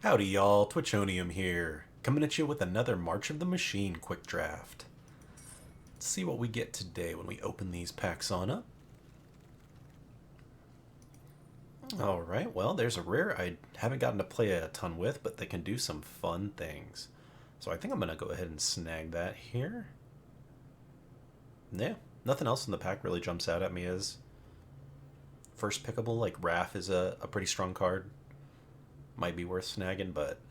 Howdy y'all, Twitchonium here, coming at you with another March of the Machine quick draft. Let's see what we get today when we open these packs on up. Alright, well there's a rare I haven't gotten to play a ton with, but they can do some fun things. So I think I'm going to go ahead and snag that here. Yeah, nothing else in the pack really jumps out at me as first pickable. Like Wrath is a pretty strong card. Might be worth snagging, but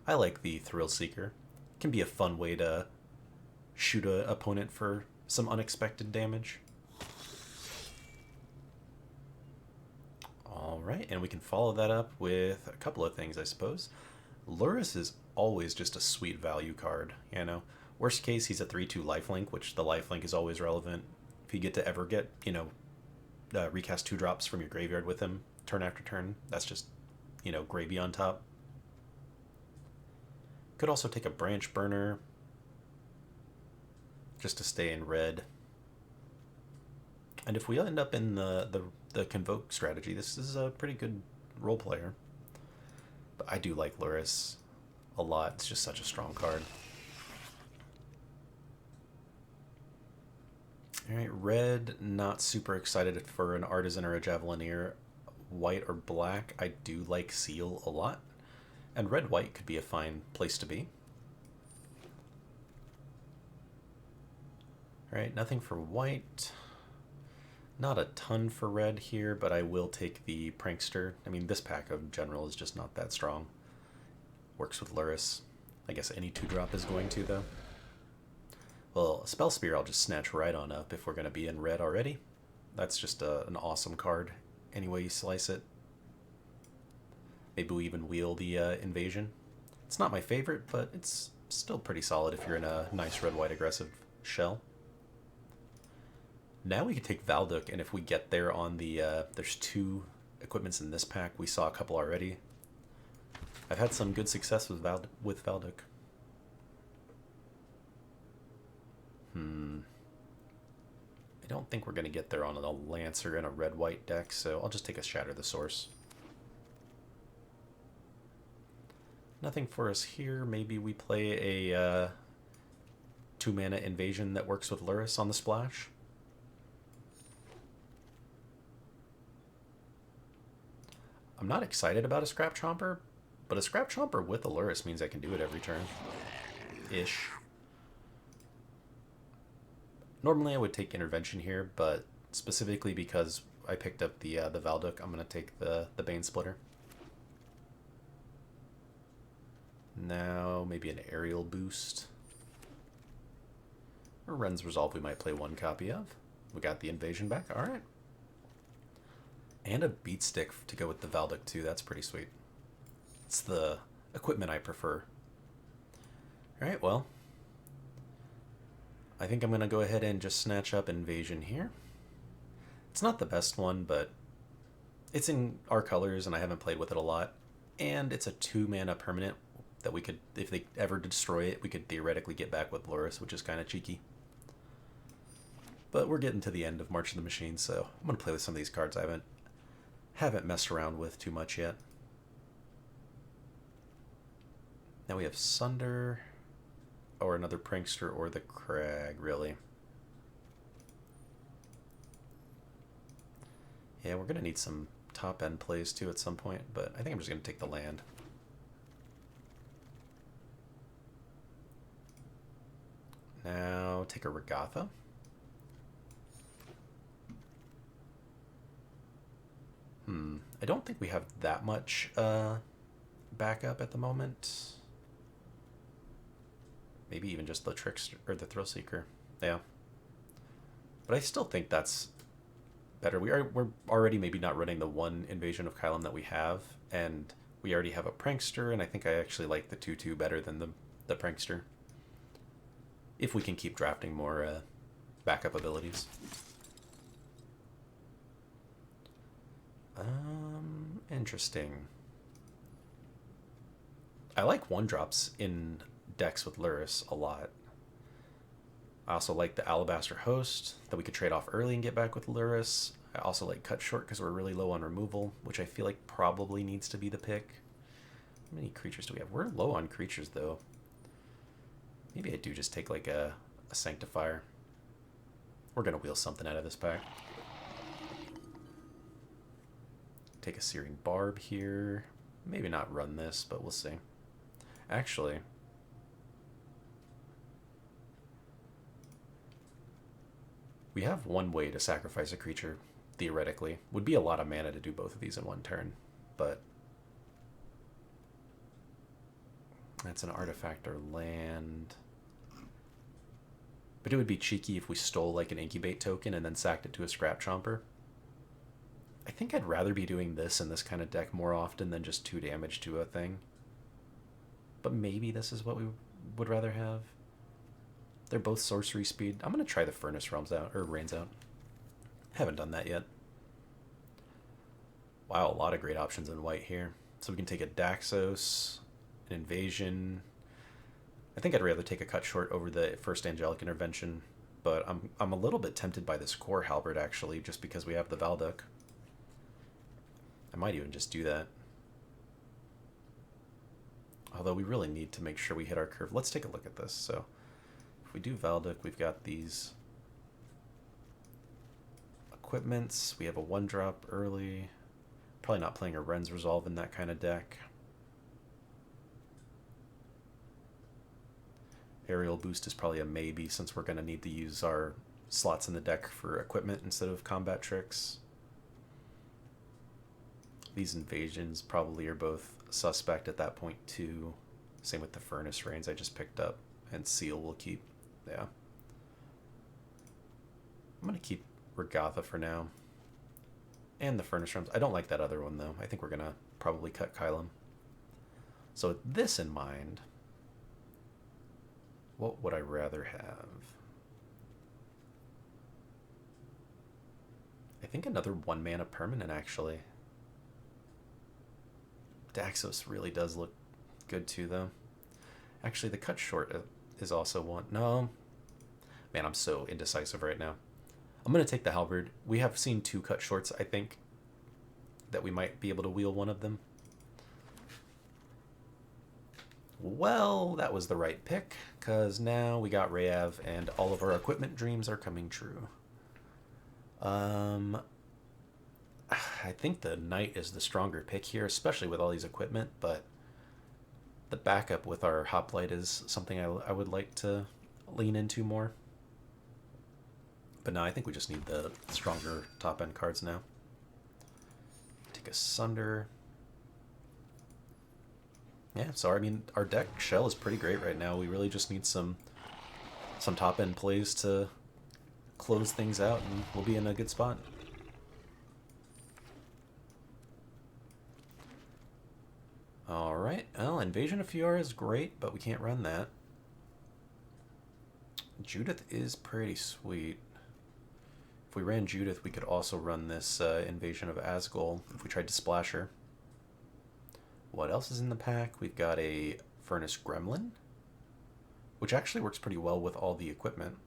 I like the Thrill Seeker. It can be a fun way to shoot an opponent for some unexpected damage. Alright, and we can follow that up with a couple of things, I suppose. Lurrus is always just a sweet value card, you know. Worst case, he's a 3-2 lifelink, which the lifelink is always relevant. If you get to ever get, recast 2-drops from your graveyard with him turn after turn, that's just gravy on top. Could also take a Branch Burner just to stay in red. And if we end up in the Convoke strategy, this is a pretty good role player. But I do like Lurrus a lot. It's just such a strong card. Alright, red, not super excited for an Artisan or a Javelineer. White or black, I do like Seal a lot. And red-white could be a fine place to be. Alright, nothing for white. Not a ton for red here, but I will take the Prankster. I mean, this pack in general is just not that strong. Works with Lurrus. I guess any 2-drop is going to, though. Well, Spell Spear I'll just snatch right on up if we're going to be in red already. That's just an awesome card, any way you slice it. Maybe we even wheel the Invasion. It's not my favorite, but it's still pretty solid if you're in a nice red-white aggressive shell. Now we can take Valduk, and if we get there on the... there's 2 equipments in this pack. We saw a couple already. I've had some good success with Valduk. I don't think we're going to get there on a Lancer in a red-white deck, so I'll just take a Shatter the Source. Nothing for us here. Maybe we play a 2-mana Invasion that works with Lurrus on the splash. I'm not excited about a Scrap Chomper, but a Scrap Chomper with a Lurrus means I can do it every turn. Ish. Normally I would take Intervention here, but specifically because I picked up the Valduk, I'm going to take the Bane Splitter. Now maybe an Aerial Boost. Or Ren's Resolve we might play 1 copy of. We got the Invasion back, alright. And a Beat Stick to go with the Valduk too, that's pretty sweet. It's the equipment I prefer. Alright, well. I think I'm going to go ahead and just snatch up Invasion here. It's not the best one, but it's in our colors and I haven't played with it a lot. And it's a 2-mana permanent that we could, if they ever destroy it, we could theoretically get back with Lurrus, which is kind of cheeky. But we're getting to the end of March of the Machine, so I'm going to play with some of these cards I haven't messed around with too much yet. Now we have Sunder, or another Prankster, or the Crag, really. Yeah, we're going to need some top-end plays too at some point, but I think I'm just going to take the land. Now take a Regatha. I don't think we have that much backup at the moment. Maybe even just the Trickster or the Thrill Seeker. Yeah. But I still think that's better. We're already maybe not running the 1 Invasion of Kylum that we have, and we already have a Prankster, and I think I actually like the 2/2 better than the Prankster. If we can keep drafting more backup abilities. Interesting. I like 1-drops in decks with Lurrus a lot. I also like the Alabaster Host that we could trade off early and get back with Lurrus. I also like Cut Short because we're really low on removal, which I feel like probably needs to be the pick. How many creatures do we have? We're low on creatures, though. Maybe I do just take like a Sanctifier. We're going to wheel something out of this pack. Take a Searing Barb here. Maybe not run this, but we'll see. Actually, we have one way to sacrifice a creature, theoretically. Would be a lot of mana to do both of these in one turn, but that's an artifact or land. But it would be cheeky if we stole like an Incubate token and then sacked it to a Scrap Chomper. I think I'd rather be doing this in this kind of deck more often than just 2 damage to a thing. But maybe this is what we would rather have. They're both sorcery speed. I'm going to try the Furnace Realms out, or Rains out. Haven't done that yet. Wow, a lot of great options in white here. So we can take a Daxos, an Invasion. I think I'd rather take a Cut Short over the first Angelic Intervention, but I'm a little bit tempted by this Core Halberd, actually, just because we have the Valduk. I might even just do that. Although we really need to make sure we hit our curve. Let's take a look at this. So if we do Valduk, we've got these equipments. We have a 1-drop early. Probably not playing a Ren's Resolve in that kind of deck. Aerial Boost is probably a maybe, since we're going to need to use our slots in the deck for equipment instead of combat tricks. These Invasions probably are both suspect at that point too. Same with the Furnace Rains I just picked up. And Seal will keep. Yeah. I'm going to keep Regatha for now. And the Furnace Realms. I don't like that other one though. I think we're going to probably cut Kylum. So with this in mind, what would I rather have? I think another 1-mana permanent, actually. Daxos really does look good too, though. Actually, the Cut Short is also one. No. Man, I'm so indecisive right now. I'm going to take the Halberd. We have seen 2 Cut Shorts, I think, that we might be able to wheel one of them. Well, that was the right pick, because now we got Rayav, and all of our equipment dreams are coming true. I think the Knight is the stronger pick here, especially with all these equipment, but the backup with our Hoplite is something I would like to lean into more. But no, I think we just need the stronger top-end cards now. Take a Sunder. Yeah, so I mean, our deck shell is pretty great right now. We really just need some top-end plays to close things out, and we'll be in a good spot. Alright, well, Invasion of Fiora is great, but we can't run that. Judith is pretty sweet. If we ran Judith, we could also run this Invasion of Asgol if we tried to splash her. What else is in the pack? We've got a Furnace Gremlin, which actually works pretty well with all the equipment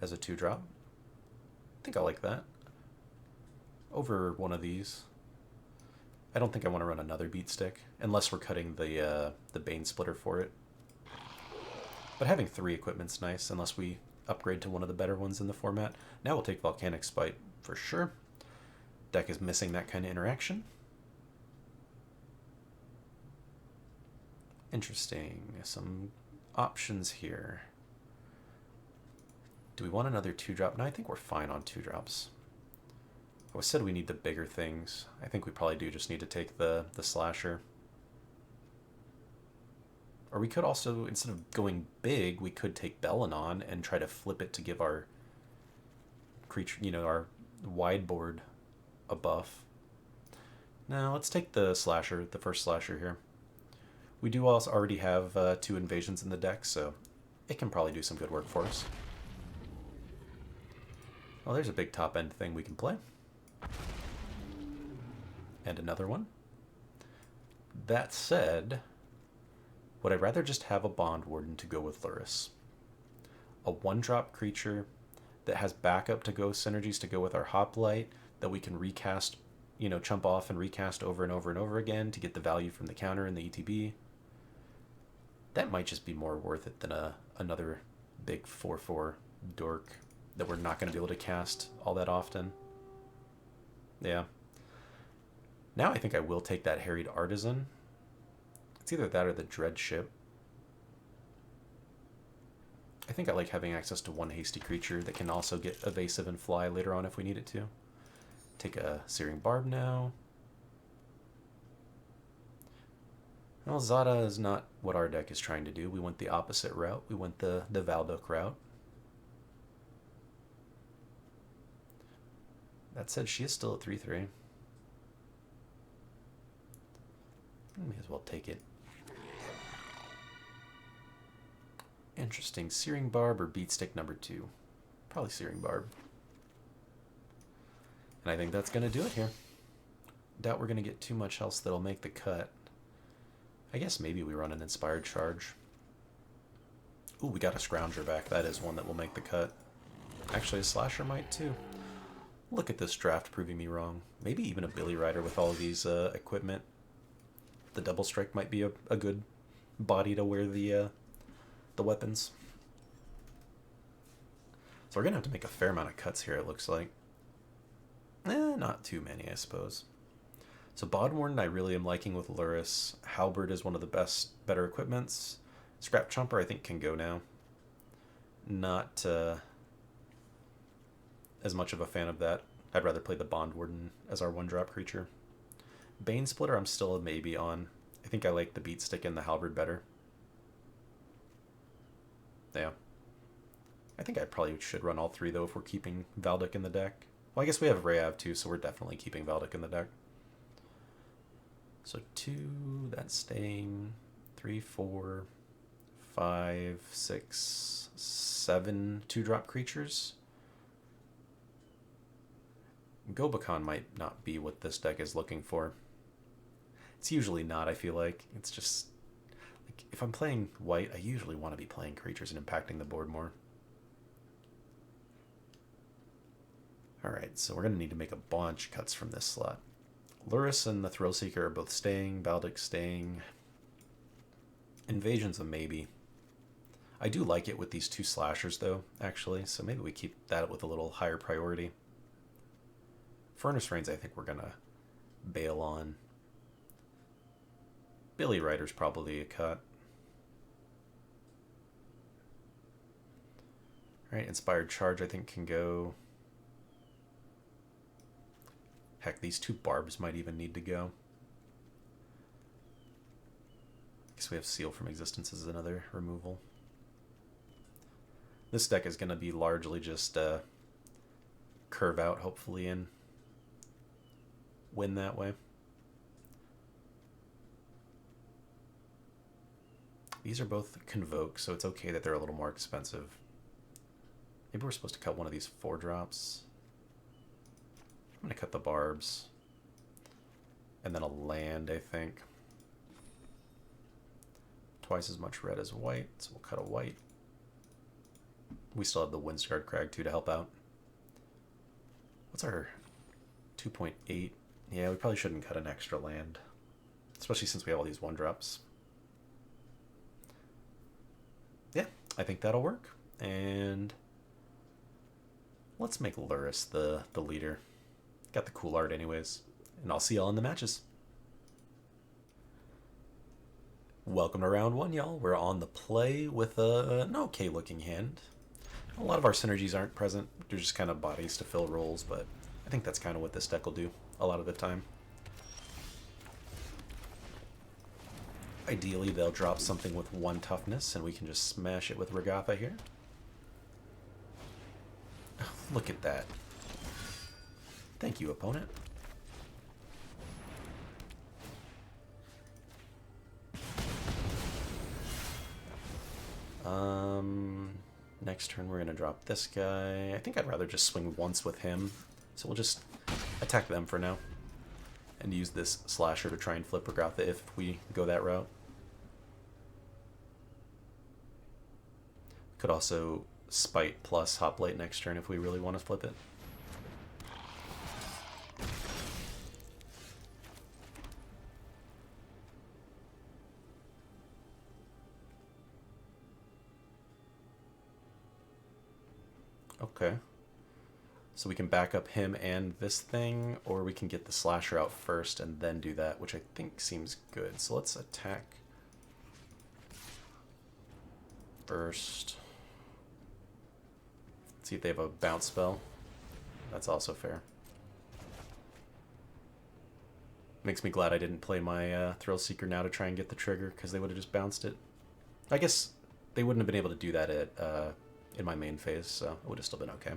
as a 2-drop. I think I like that over one of these. I don't think I want to run another Beat Stick, unless we're cutting the Bane Splitter for it. But having 3 equipment's nice, unless we upgrade to one of the better ones in the format. Now we'll take Volcanic Spite for sure. Deck is missing that kind of interaction. Interesting. Some options here. Do we want another 2-drop? No, I think we're fine on 2-drops. I said we need the bigger things. I think we probably do just need to take the Slasher. Or we could also, instead of going big, we could take Belenon and try to flip it to give our creature, our wide board a buff. Now, let's take the Slasher, the first Slasher here. We do also already have 2 Invasions in the deck, so it can probably do some good work for us. Well, there's a big top-end thing we can play. And another one. That said, would I rather just have a Bond Warden to go with Lurrus? A 1-drop creature that has backup to go synergies to go with our Hoplite that we can recast you know, chump off and recast over and over and over again to get the value from the counter and the ETB. That might just be more worth it than another big 4/4 dork that we're not going to be able to cast all that often. Yeah. Now I think I will take that Harried Artisan. It's either that or the Dread Ship. I think I like having access to one hasty creature that can also get evasive and fly later on if we need it to. Take a Searing Barb now. Well, Zada is not what our deck is trying to do. We went the opposite route. We went the Valduk route. That said, she is still at 3/3. May as well take it. Interesting. Searing Barb or Beatstick number 2? Probably Searing Barb. And I think that's going to do it here. Doubt we're going to get too much else that'll make the cut. I guess maybe we run an Inspired Charge. Ooh, we got a Scrounger back. That is one that will make the cut. Actually, a Slasher might too. Look at this draft proving me wrong. Maybe even a Billy Rider with all of these equipment. The Double Strike might be a good body to wear the weapons. So we're going to have to make a fair amount of cuts here, it looks like. Not too many, I suppose. So Bodwarden I really am liking with Luris. Halberd is one of the better equipments. Scrap Chomper I think can go now. Not as much of a fan of that. I'd rather play the Bondwarden as our 1-drop creature. Bane Splitter I'm still a maybe on. I think I like the Beatstick and the Halberd better. Yeah. I think I probably should run all 3 though if we're keeping Valduk in the deck. Well, I guess we have Rayav too, so we're definitely keeping Valduk in the deck. So 2, that's staying. 3, 4, 5, 6, 7 2-drop creatures. Gobakon might not be what this deck is looking for. It's usually not, I feel like. It's just, like, if I'm playing white, I usually want to be playing creatures and impacting the board more. Alright, so we're going to need to make a bunch of cuts from this slot. Luris and the Thrillseeker are both staying, Valduk staying. Invasion's a maybe. I do like it with these 2 slashers though, actually, so maybe we keep that with a little higher priority. Furnace Rains I think we're going to bail on. Billy Rider's probably a cut. Alright, Inspired Charge I think can go. Heck, these 2 Barbs might even need to go. I guess we have Seal from Existence as another removal. This deck is going to be largely just curve out, hopefully, and win that way. These are both Convoke, so it's okay that they're a little more expensive. Maybe we're supposed to cut one of these 4-drops. I'm going to cut the Barbs. And then a land, I think. Twice as much red as white, so we'll cut a white. We still have the Windsguard Crag, too, to help out. What's our 2.8? Yeah, we probably shouldn't cut an extra land. Especially since we have all these 1-drops. Yeah, I think that'll work. And let's make Luris the leader. Got the cool art anyways. And I'll see y'all in the matches. Welcome to round 1, y'all. We're on the play with an okay looking hand. A lot of our synergies aren't present. They're just kind of bodies to fill roles, but I think that's kind of what this deck will do a lot of the time. Ideally, they'll drop something with 1 toughness, and we can just smash it with Regatha here. Oh, look at that. Thank you, opponent. Next turn we're going to drop this guy. I think I'd rather just swing once with him. So we'll just attack them for now. And use this slasher to try and flip Regatha if we go that route. Could also Spite plus Hoplite next turn if we really want to flip it. Okay. So we can back up him and this thing, or we can get the slasher out first and then do that, which I think seems good. So let's attack first. See if they have a bounce spell. That's also fair. Makes me glad I didn't play my Thrill Seeker now to try and get the trigger, because they would have just bounced it. I guess they wouldn't have been able to do that in my main phase, so it would have still been okay.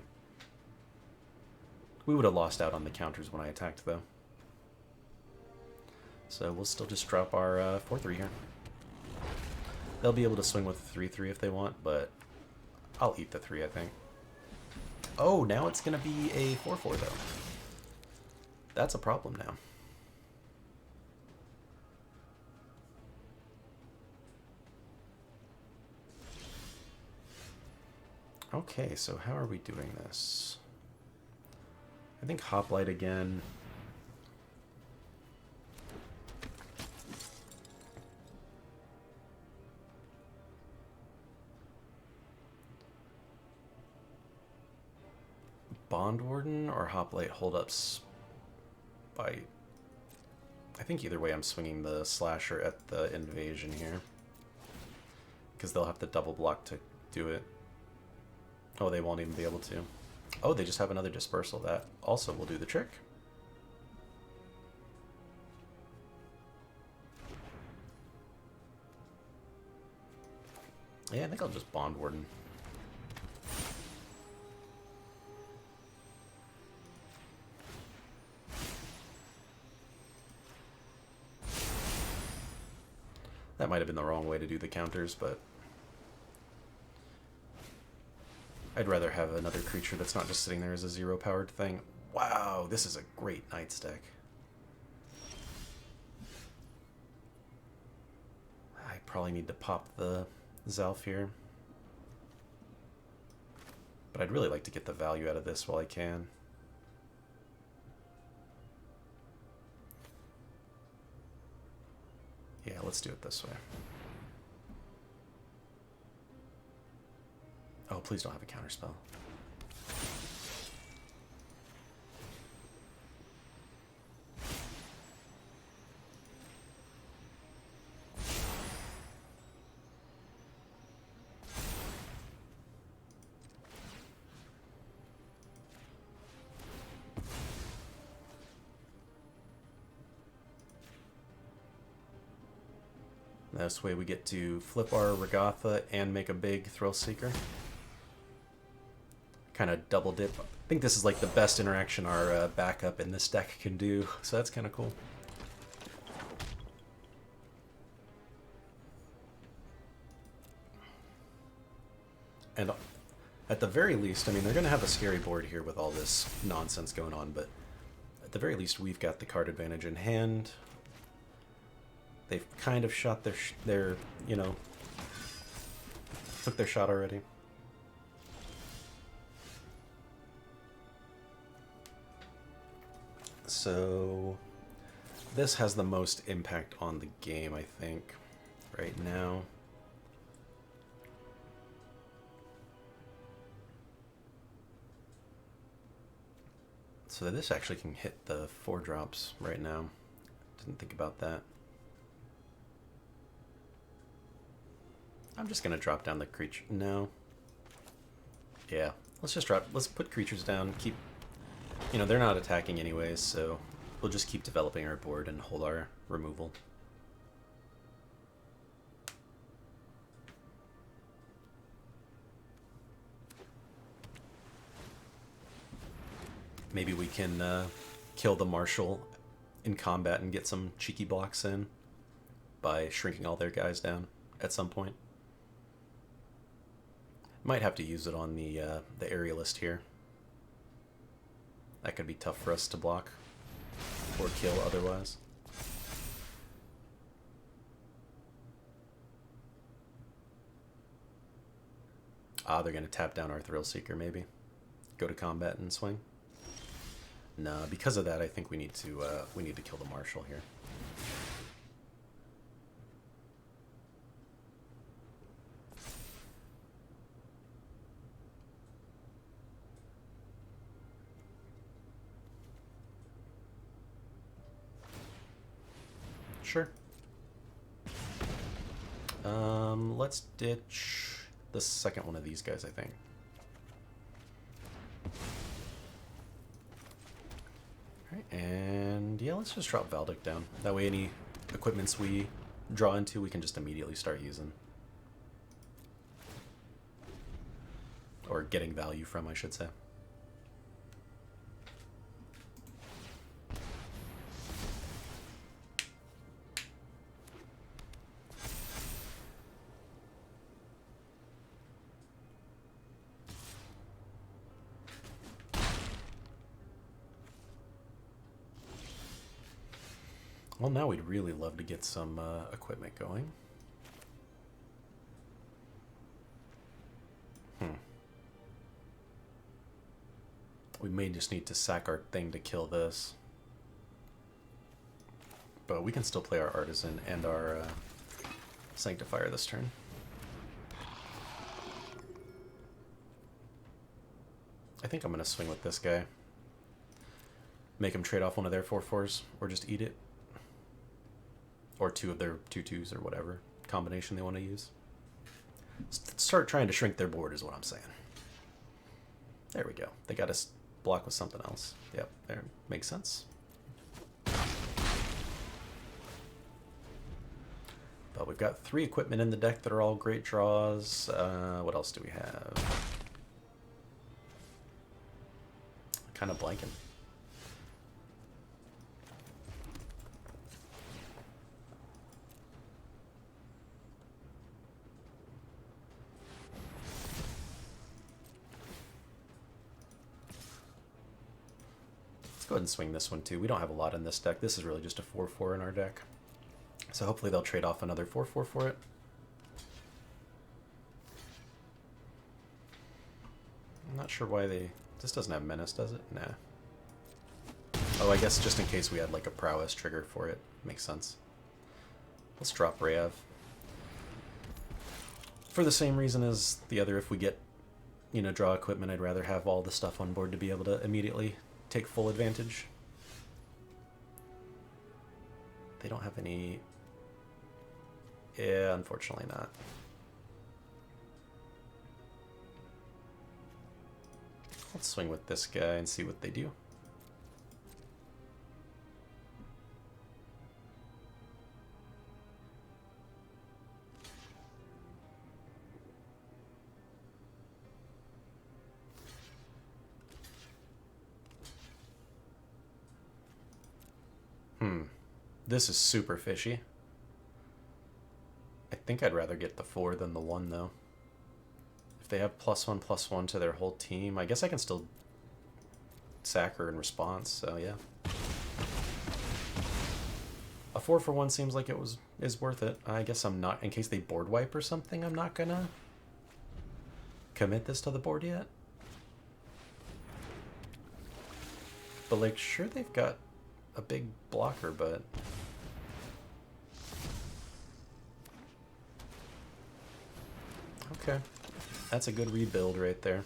We would have lost out on the counters when I attacked, though. So we'll still just drop our 4-3 here. They'll be able to swing with 3-3 if they want, but I'll eat the 3, I think. Oh, now it's going to be a 4-4, though. That's a problem now. Okay, so how are we doing this? I think Hoplite again. Bond Warden or Hoplite Holdups by... I think either way I'm swinging the Slasher at the Invasion here. Because they'll have to double block to do it. Oh, they won't even be able to. Oh, they just have another Dispersal. That also will do the trick. Yeah, I think I'll just Bond Warden. That might have been the wrong way to do the counters, but I'd rather have another creature that's not just sitting there as a 0-powered thing. Wow, this is a great Knights deck. I probably need to pop the Zalf here. But I'd really like to get the value out of this while I can. Yeah, let's do it this way. Oh, please don't have a counterspell. This way we get to flip our Regatha and make a big Thrill Seeker. Kind of double dip. I think this is like the best interaction our backup in this deck can do, so that's kind of cool. And at the very least, I mean, they're going to have a scary board here with all this nonsense going on, but at the very least, we've got the card advantage in hand. They've kind of shot their you know, took their shot already. So this has the most impact on the game, I think, right now. So this actually can hit the 4-drops right now. Didn't think about that. I'm just gonna drop down the creature. No. Yeah, let's put creatures down, keep, you know, they're not attacking anyways, so we'll just keep developing our board and hold our removal. Maybe we can kill the Marshal in combat and get some cheeky blocks in by shrinking all their guys down at some point. Might have to use it on the aerialist here. That could be tough for us to block or kill otherwise. Ah, they're going to tap down our Thrill Seeker, maybe. Go to combat and swing. No, because of that, I think we need to kill the Marshal here. Sure. Let's ditch the second one of these guys, I think. Alright, and yeah, let's just drop Valdic down. That way any equipments we draw into, we can just immediately start using. Or getting value from, I should say. Well, now we'd really love to get some equipment going. We may just need to sack our thing to kill this. But we can still play our Artisan and our Sanctifier this turn. I think I'm going to swing with this guy. Make him trade off one of their 4/4s, or just eat it. Or two of their 2/2s, or whatever combination they want to use. Start trying to shrink their board is what I'm saying. There we go. They got us block with something else. Yep, there. Makes sense. But we've got 3 equipment in the deck that are all great draws. What else do we have? Kind of blanking. Go ahead and swing this one too. We don't have a lot in this deck. This is really just a 4/4 in our deck. So hopefully they'll trade off another 4/4 for it. I'm not sure why they... This doesn't have Menace, does it? Nah. Oh, I guess just in case we had like a Prowess trigger for it. Makes sense. Let's drop Rayev. For the same reason as the other, if we get, you know, draw equipment, I'd rather have all the stuff on board to be able to immediately take full advantage. They don't have any... Yeah, unfortunately not. Let's swing with this guy and see what they do. This is super fishy. I think I'd rather get the 4 than the 1, though. If they have +1/+1 to their whole team, I guess I can still sack her in response, so yeah. A 4/1 seems like it is worth it. I guess I'm not, in case they board wipe or something, I'm not gonna commit this to the board yet. But like, sure, they've got a big blocker, but okay, that's a good rebuild right there,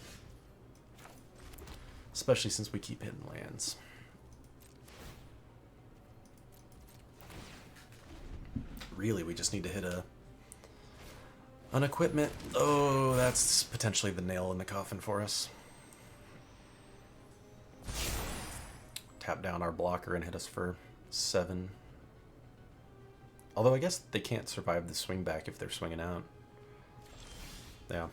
especially since we keep hitting lands. Really, we just need to hit an equipment. Oh, that's potentially the nail in the coffin for us. Tap down our blocker and hit us for 7. Although I guess they can't survive the swing back if they're swinging out. Yeah.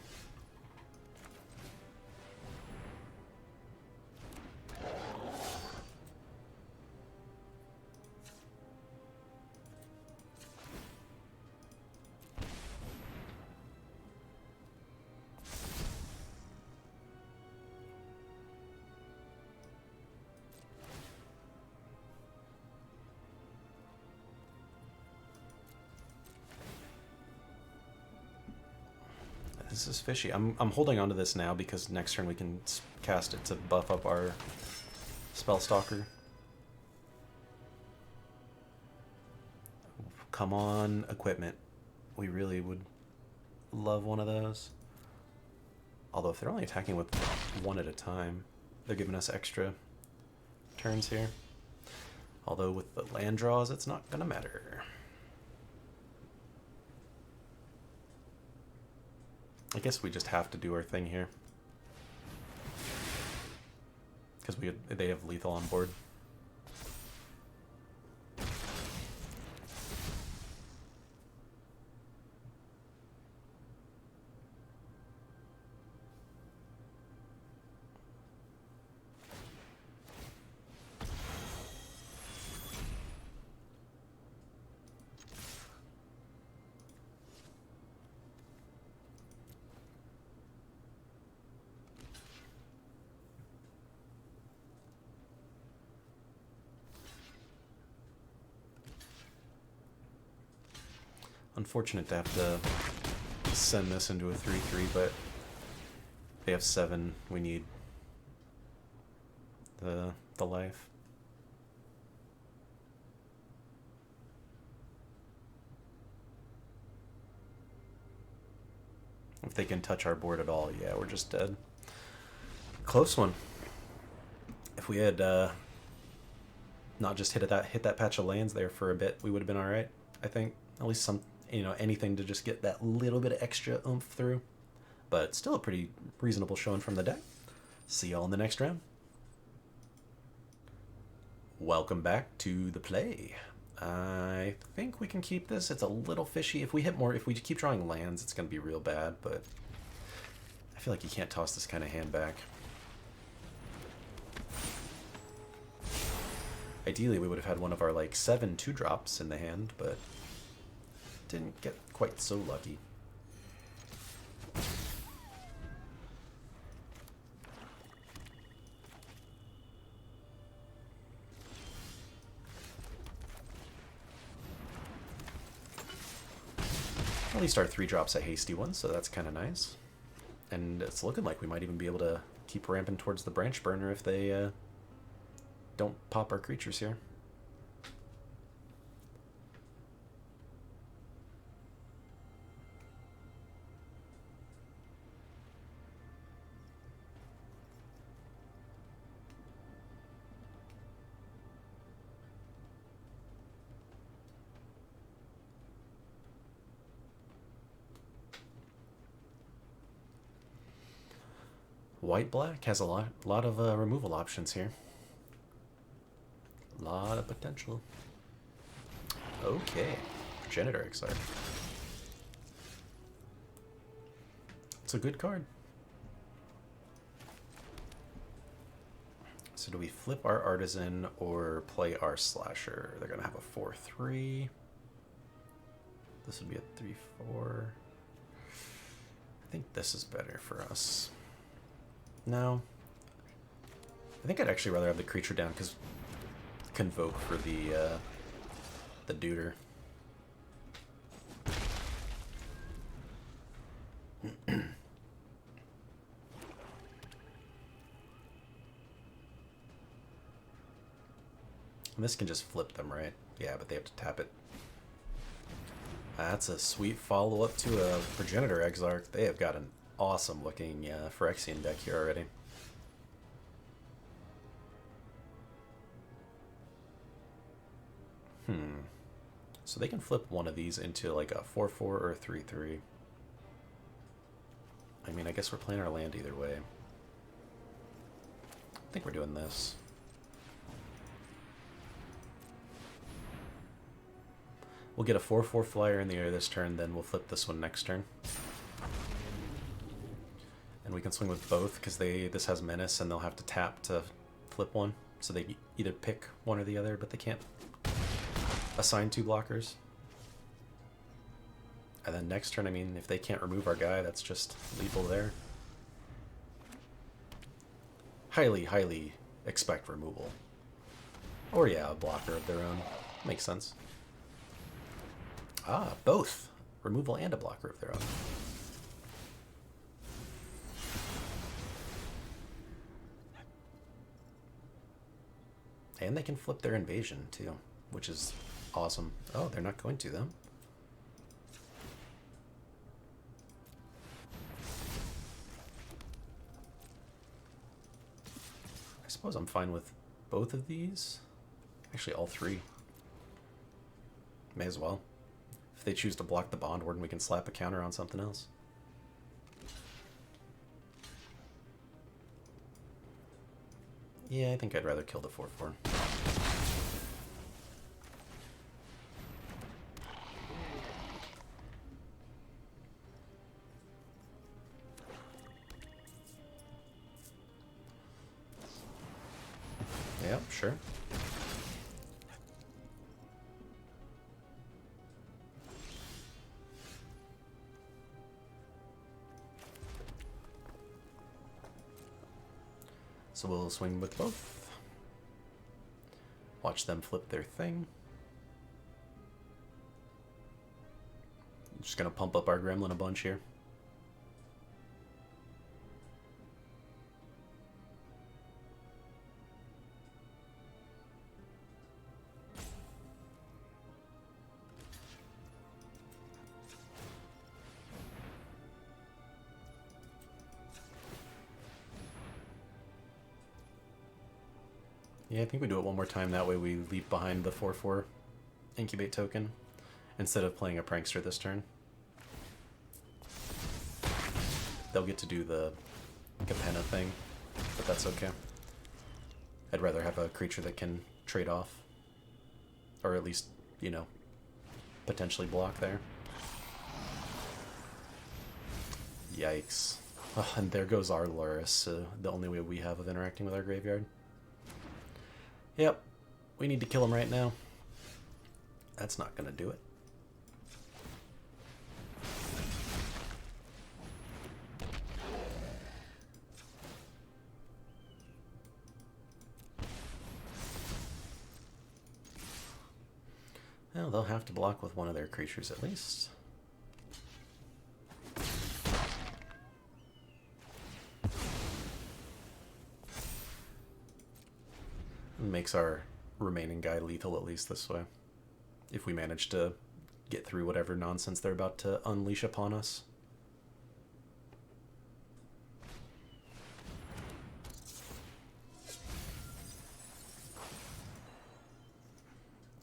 This is fishy. I'm holding on to this now because next turn we can cast it to buff up our Spellstalker. Come on, equipment. We really would love one of those. Although if they're only attacking with 1 at a time, they're giving us extra turns here. Although with the land draws, it's not gonna matter. I guess we just have to do our thing here. Because they have lethal on board. Unfortunate to have to send this into a 3-3, but they have 7. We need the life. If they can touch our board at all, yeah, we're just dead. Close one. If we had not just hit that patch of lands there for a bit, we would have been all right. I think at least some, anything to just get that little bit of extra oomph through. But still a pretty reasonable showing from the deck. See y'all in the next round. Welcome back to the play. I think we can keep this. It's a little fishy. If we keep drawing lands, it's going to be real bad, but I feel like you can't toss this kind of hand back. Ideally, we would have had one of our, 7 2-drops in the hand, but didn't get quite so lucky. At least our 3-drops a hasty one, so that's kind of nice. And it's looking like we might even be able to keep ramping towards the branch burner if they don't pop our creatures here. White-black has a lot of removal options here. A lot of potential. Okay, Progenitor Exarch. It's a good card. So do we flip our Artisan or play our Slasher? They're gonna have a 4-3. This would be a 3-4. I think this is better for us. No. I think I'd actually rather have the creature down because Convoke for the Duder. And this can just flip them, right? Yeah, but they have to tap it. That's a sweet follow-up to a Progenitor Exarch. They have got an awesome looking Phyrexian deck here already. So they can flip one of these into like a 4-4 or a 3-3. I mean, I guess we're playing our land either way. I think we're doing this. We'll get a 4-4 flyer in the air this turn, then we'll flip this one next turn. And we can swing with both because this has Menace and they'll have to tap to flip one. So they either pick one or the other, but they can't assign 2 blockers. And then next turn, I mean, if they can't remove our guy, that's just lethal there. Highly, highly expect removal. Or yeah, a blocker of their own. Makes sense. Ah, both. Removal and a blocker of their own. And they can flip their invasion too, which is awesome. Oh, they're not going to though. I suppose I'm fine with both of these. Actually, all 3. May as well. If they choose to block the Bond Warden, we can slap a counter on something else. Yeah, I think I'd rather kill the 4/4. Yeah, sure. So we'll swing with both. Watch them flip their thing. Just gonna pump up our gremlin a bunch here. Yeah, I think we do it one more time. That way we leave behind the 4/4 incubate token instead of playing a prankster this turn. They'll get to do the Capenna thing, but that's okay. I'd rather have a creature that can trade off. Or at least, you know, potentially block there. Yikes. Oh, and there goes our Luris, the only way we have of interacting with our graveyard. Yep, we need to kill him right now. That's not gonna do it. Well, they'll have to block with one of their creatures at least. Makes our remaining guy lethal at least this way. If we manage to get through whatever nonsense they're about to unleash upon us.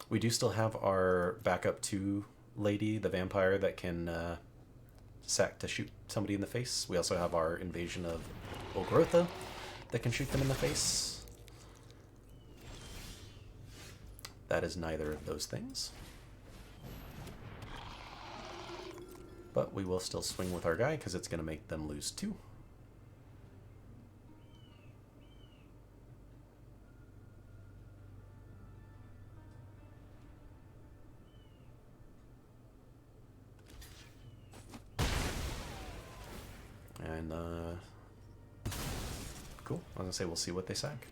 We do still have our backup 2 lady, the vampire, that can sack to shoot somebody in the face. We also have our invasion of Ogrotha that can shoot them in the face. That is neither of those things. But we will still swing with our guy because it's going to make them lose 2. And, cool. I was going to say we'll see what they sack.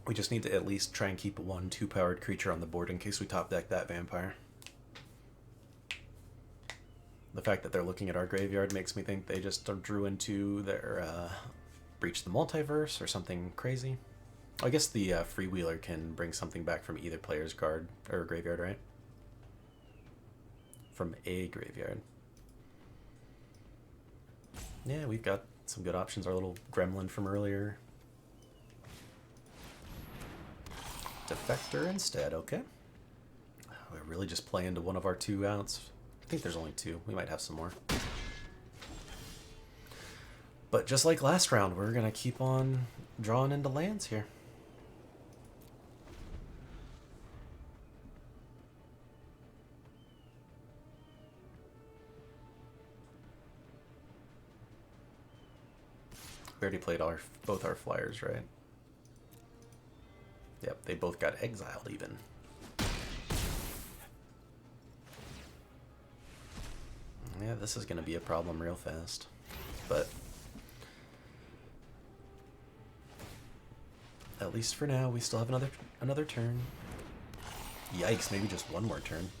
We just need to at least try and keep one 2-powered creature on the board in case we top deck that vampire. The fact that they're looking at our graveyard makes me think they just drew into their Breach the Multiverse or something crazy. I guess the Freewheeler can bring something back from either player's guard or graveyard, right? From a graveyard. Yeah, we've got some good options. Our little gremlin from earlier. Defector instead, okay. We're really just playing to one of our 2 outs. I think there's only 2. We might have some more. But just like last round, we're going to keep on drawing into lands here. We already played both our flyers, right? Yep, they both got exiled even. Yeah, this is going to be a problem real fast. But at least for now, we still have another turn. Yikes, maybe just one more turn.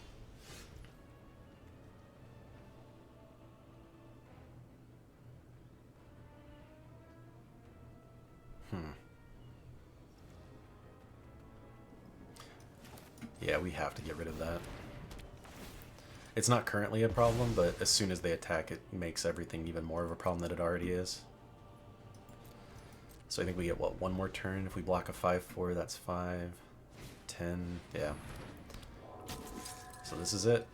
Yeah, we have to get rid of that. It's not currently a problem, but as soon as they attack, it makes everything even more of a problem than it already is. So I think we get, what, one more turn? If we block a 5/4, that's 5, 10, yeah. So this is it.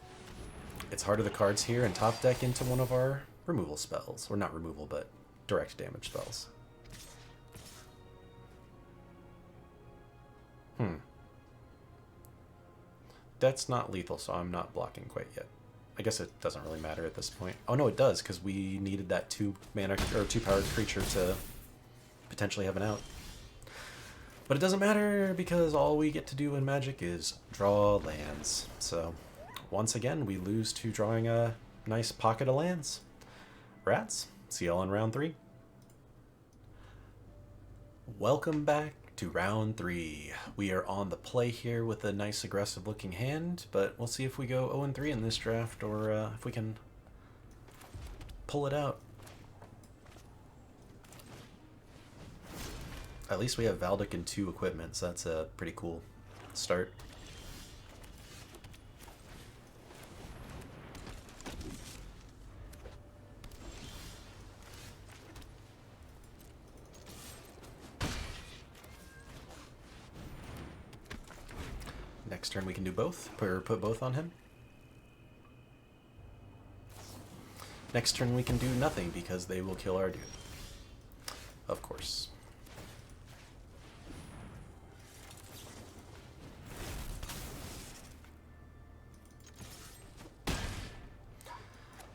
It's Heart of the Cards here and top deck into one of our removal spells. Or not removal, but direct damage spells. That's not lethal, so I'm not blocking quite yet. I guess it doesn't really matter at this point. Oh no, it does, because we needed that 2-mana or 2-powered creature to potentially have an out. But it doesn't matter, because all we get to do in Magic is draw lands. So, once again, we lose to drawing a nice pocket of lands. Rats, see y'all in round 3. Welcome back to round 3. We are on the play here with a nice aggressive looking hand, but we'll see if we go 0-3 in this draft, or if we can pull it out. At least we have Valdic and 2 equipment, so that's a pretty cool start. Next turn we can do both, or put both on him. Next turn we can do nothing because they will kill our dude. Of course.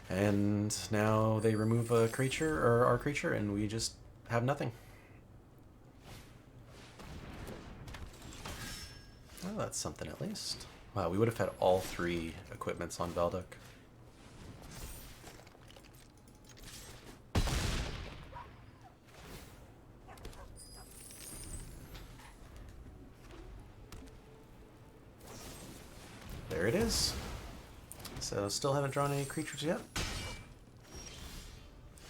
And now they remove a creature, or our creature, and we just have nothing. Oh, that's something at least. Wow, we would have had all 3 equipments on Valdic. There it is. So still haven't drawn any creatures yet.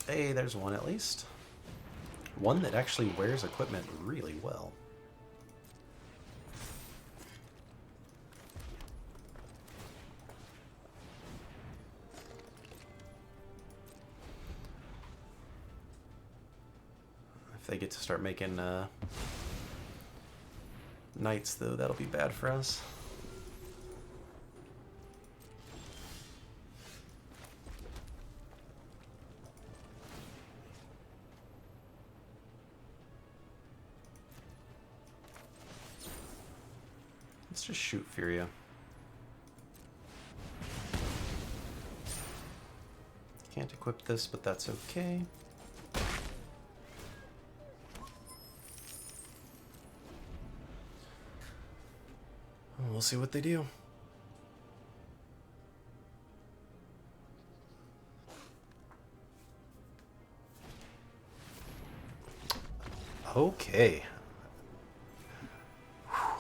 Hey, there's one at least. One that actually wears equipment really well. If they get to start making knights, though, that'll be bad for us. Let's just shoot Furia. Can't equip this, but that's okay. We'll see what they do. Okay.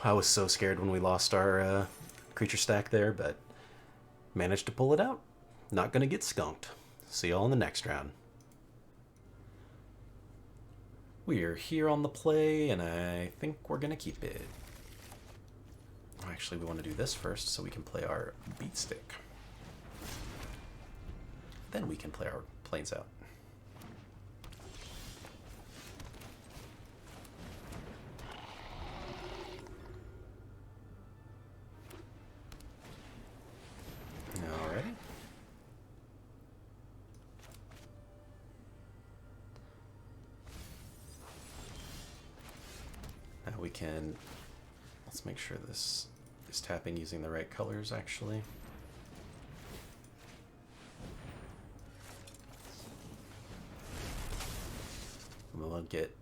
I was so scared when we lost our creature stack there, but managed to pull it out. Not gonna get skunked. See y'all in the next round. We are here on the play, and I think we're gonna keep it. Actually, we want to do this first so we can play our beat stick. Then we can play our planes out. Alrighty. Now we can, let's make sure this is tapping using the right colors, actually. We'll get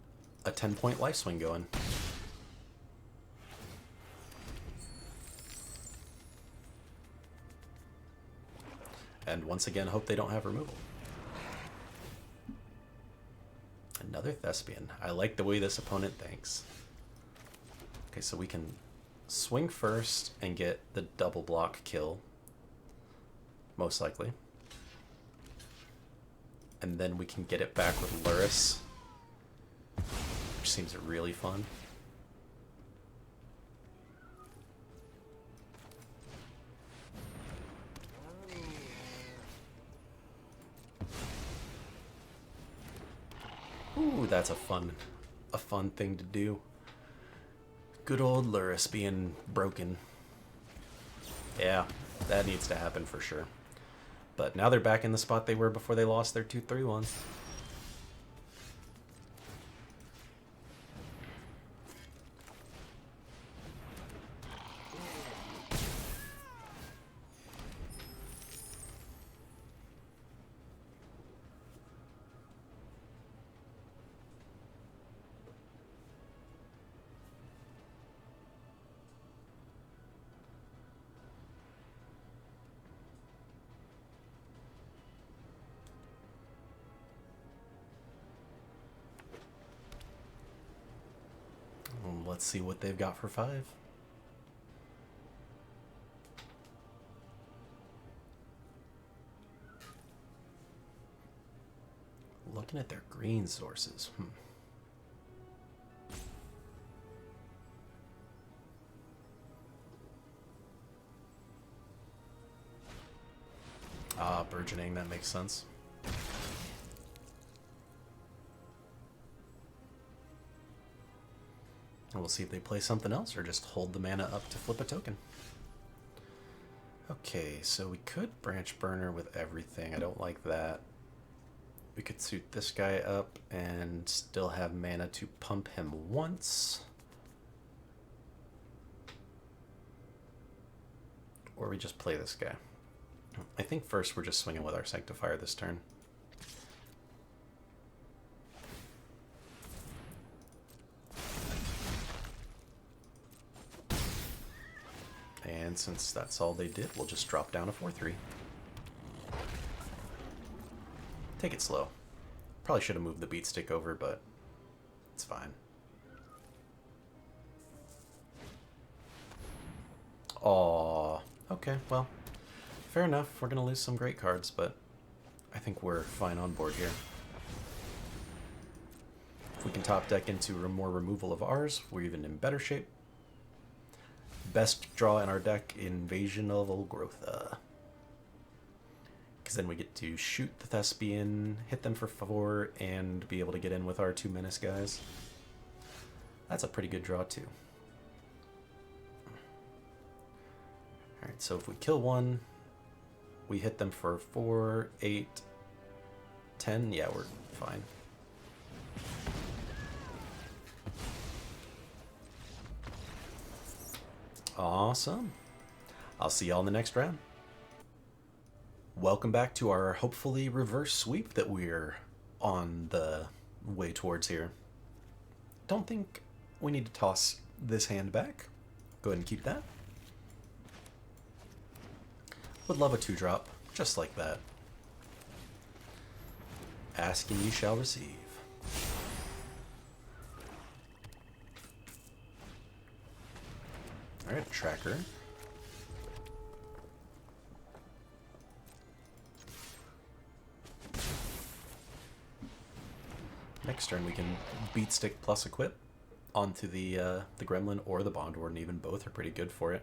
a 10-point life swing going. And once again, hope they don't have removal. Another Thespian. I like the way this opponent thinks. Okay, so we can swing first and get the double block kill, most likely. And then we can get it back with Luris, which seems really fun. Ooh, that's a fun thing to do. Good old Luris being broken. Yeah, that needs to happen for sure. But now they're back in the spot they were before they lost their 2-3-1s. Let's see what they've got for 5. Looking at their green sources. Ah, burgeoning, that makes sense. And we'll see if they play something else or just hold the mana up to flip a token. Okay, so we could Branch Burner with everything. I don't like that. We could suit this guy up and still have mana to pump him once. Or we just play this guy. I think first we're just swinging with our Sanctifier this turn. And since that's all they did, we'll just drop down a 4-3. Take it slow. Probably should have moved the beat stick over, but it's fine. Aww. Okay, well, fair enough. We're going to lose some great cards, but I think we're fine on board here. If we can top deck into more removal of ours, we're even in better shape. Best draw in our deck, Invasion of Olgrotha. Because then we get to shoot the Thespian, hit them for 4, and be able to get in with our 2 Menace guys. That's a pretty good draw, too. Alright, so if we kill one, we hit them for 4, 8, 10. Yeah, we're fine. Awesome. I'll see y'all in the next round. Welcome back to our hopefully reverse sweep that we're on the way towards here. Don't think we need to toss this hand back. Go ahead and keep that. Would love a 2-drop, just like that. Ask and ye shall receive. Alright, tracker. Next turn we can beat stick plus equip onto the Gremlin or the Bond Warden. Even both are pretty good for it.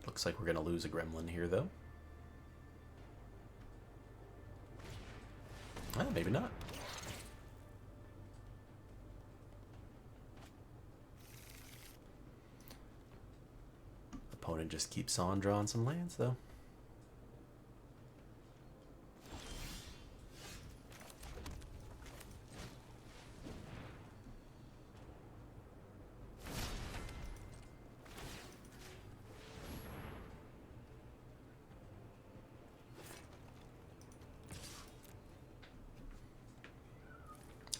Looks like we're going to lose a Gremlin here, though. Well, maybe not. Opponent just keeps on drawing some lands, though.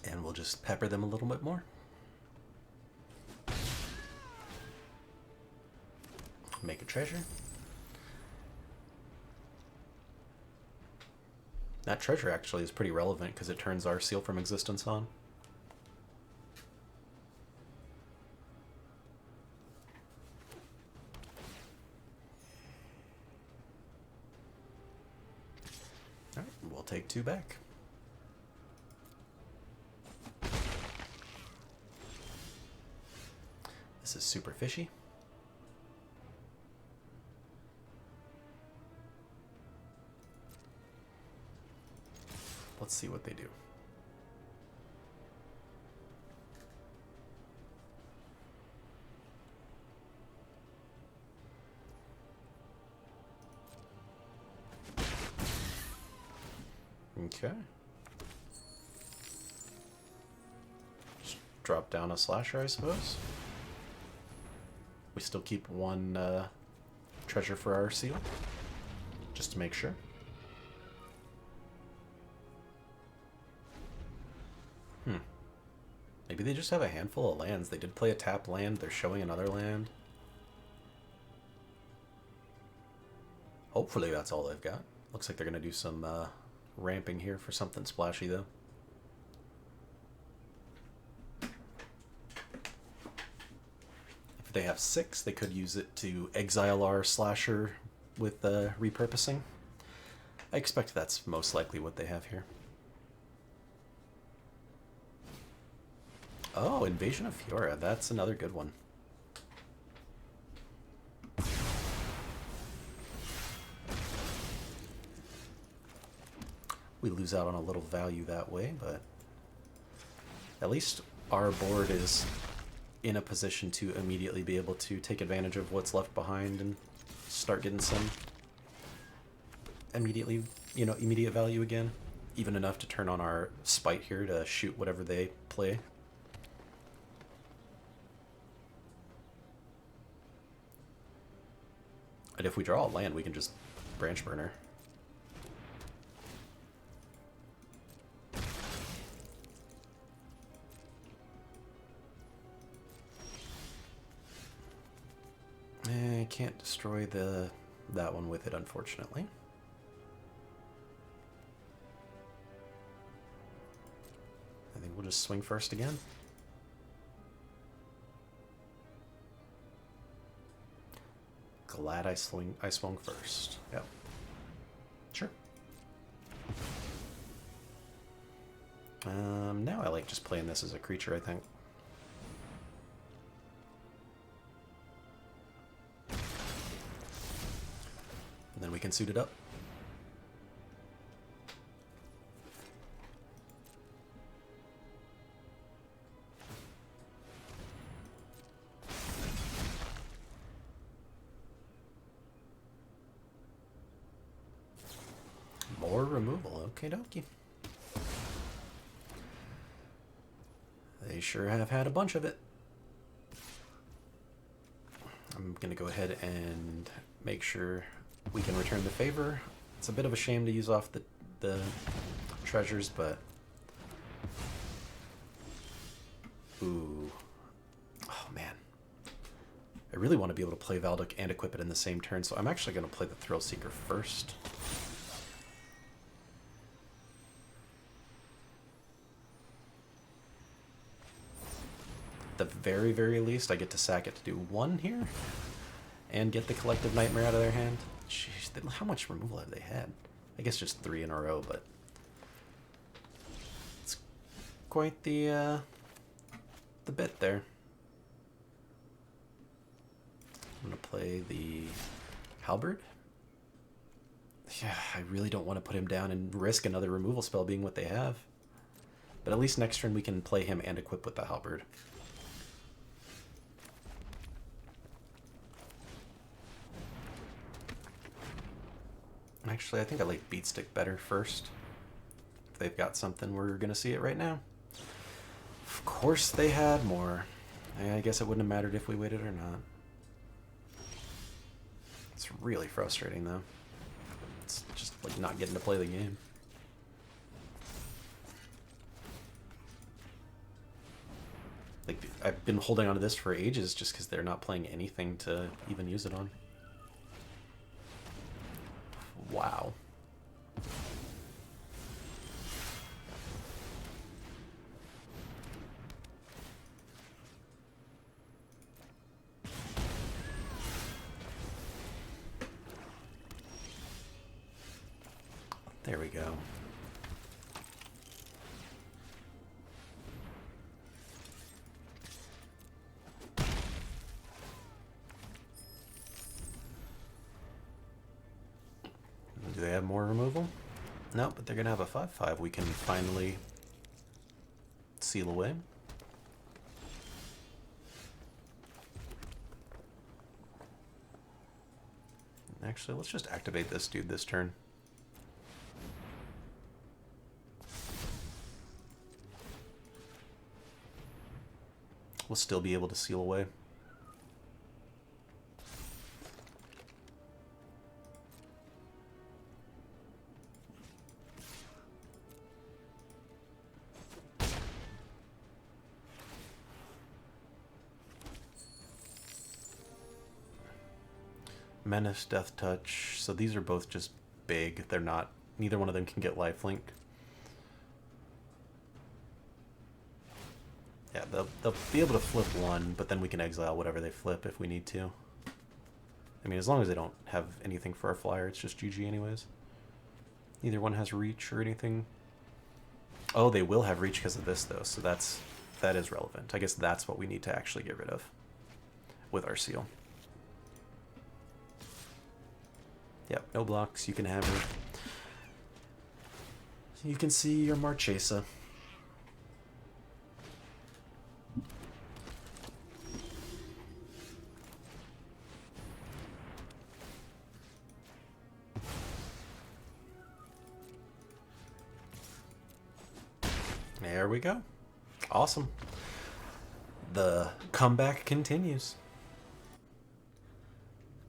And we'll just pepper them a little bit more. Make a treasure. That treasure actually is pretty relevant because it turns our Seal from Existence on. Alright, we'll take 2 back. This is super fishy. Let's see what they do. Okay. Just drop down a slasher, I suppose. We still keep one treasure for our seal, just to make sure. Maybe they just have a handful of lands. They did play a tap land. They're showing another land. Hopefully that's all they've got. Looks like they're going to do some ramping here for something splashy, though. If they have 6, they could use it to exile our slasher with repurposing. I expect that's most likely what they have here. Oh, Invasion of Fiora. That's another good one. We lose out on a little value that way, but at least our board is in a position to immediately be able to take advantage of what's left behind and start getting some immediate value again. Even enough to turn on our Spite here to shoot whatever they play. And if we draw a land, we can just Branch Burner. I can't destroy that one with it, unfortunately. I think we'll just swing first again. Glad I swung first. Yep. Sure. Now I like just playing this as a creature, I think. And then we can suit it up. More removal, okie dokie. They sure have had a bunch of it. I'm gonna go ahead and make sure we can return the favor. It's a bit of a shame to use off the treasures, but... Ooh. Oh, man. I really want to be able to play Valduk and equip it in the same turn, so I'm actually going to play the Thrill Seeker first. At the very, very least, I get to sack it to do 1 here. And get the Collective Nightmare out of their hand. Jeez, how much removal have they had? I guess just 3 in a row, but... It's quite the bit there. I'm going to play the Halberd. Yeah, I really don't want to put him down and risk another removal spell being what they have. But at least next turn we can play him and equip with the Halberd. Actually, I think I like Beatstick better first. If they've got something, we're going to see it right now. Of course they had more. I guess it wouldn't have mattered if we waited or not. It's really frustrating, though. It's just like not getting to play the game. Like, I've been holding on to this for ages just because they're not playing anything to even use it on. Wow. There we go. Do they have more removal? No, but they're going to have a 5/5 we can finally seal away. Actually, let's just activate this dude this turn. we'll still be able to seal away. Menace, Death Touch. So these are both just big. They're not... Neither one of them can get lifelink. Yeah, they'll be able to flip one, but then we can exile whatever they flip if we need to. I mean, as long as they don't have anything for our flyer, it's just GG anyways. Neither one has reach or anything. Oh, they will have reach because of this, though, so that is relevant. I guess that's what we need to actually get rid of with our seal. Yep, no blocks. You can have her. You can see your Marchesa. There we go. Awesome. The comeback continues.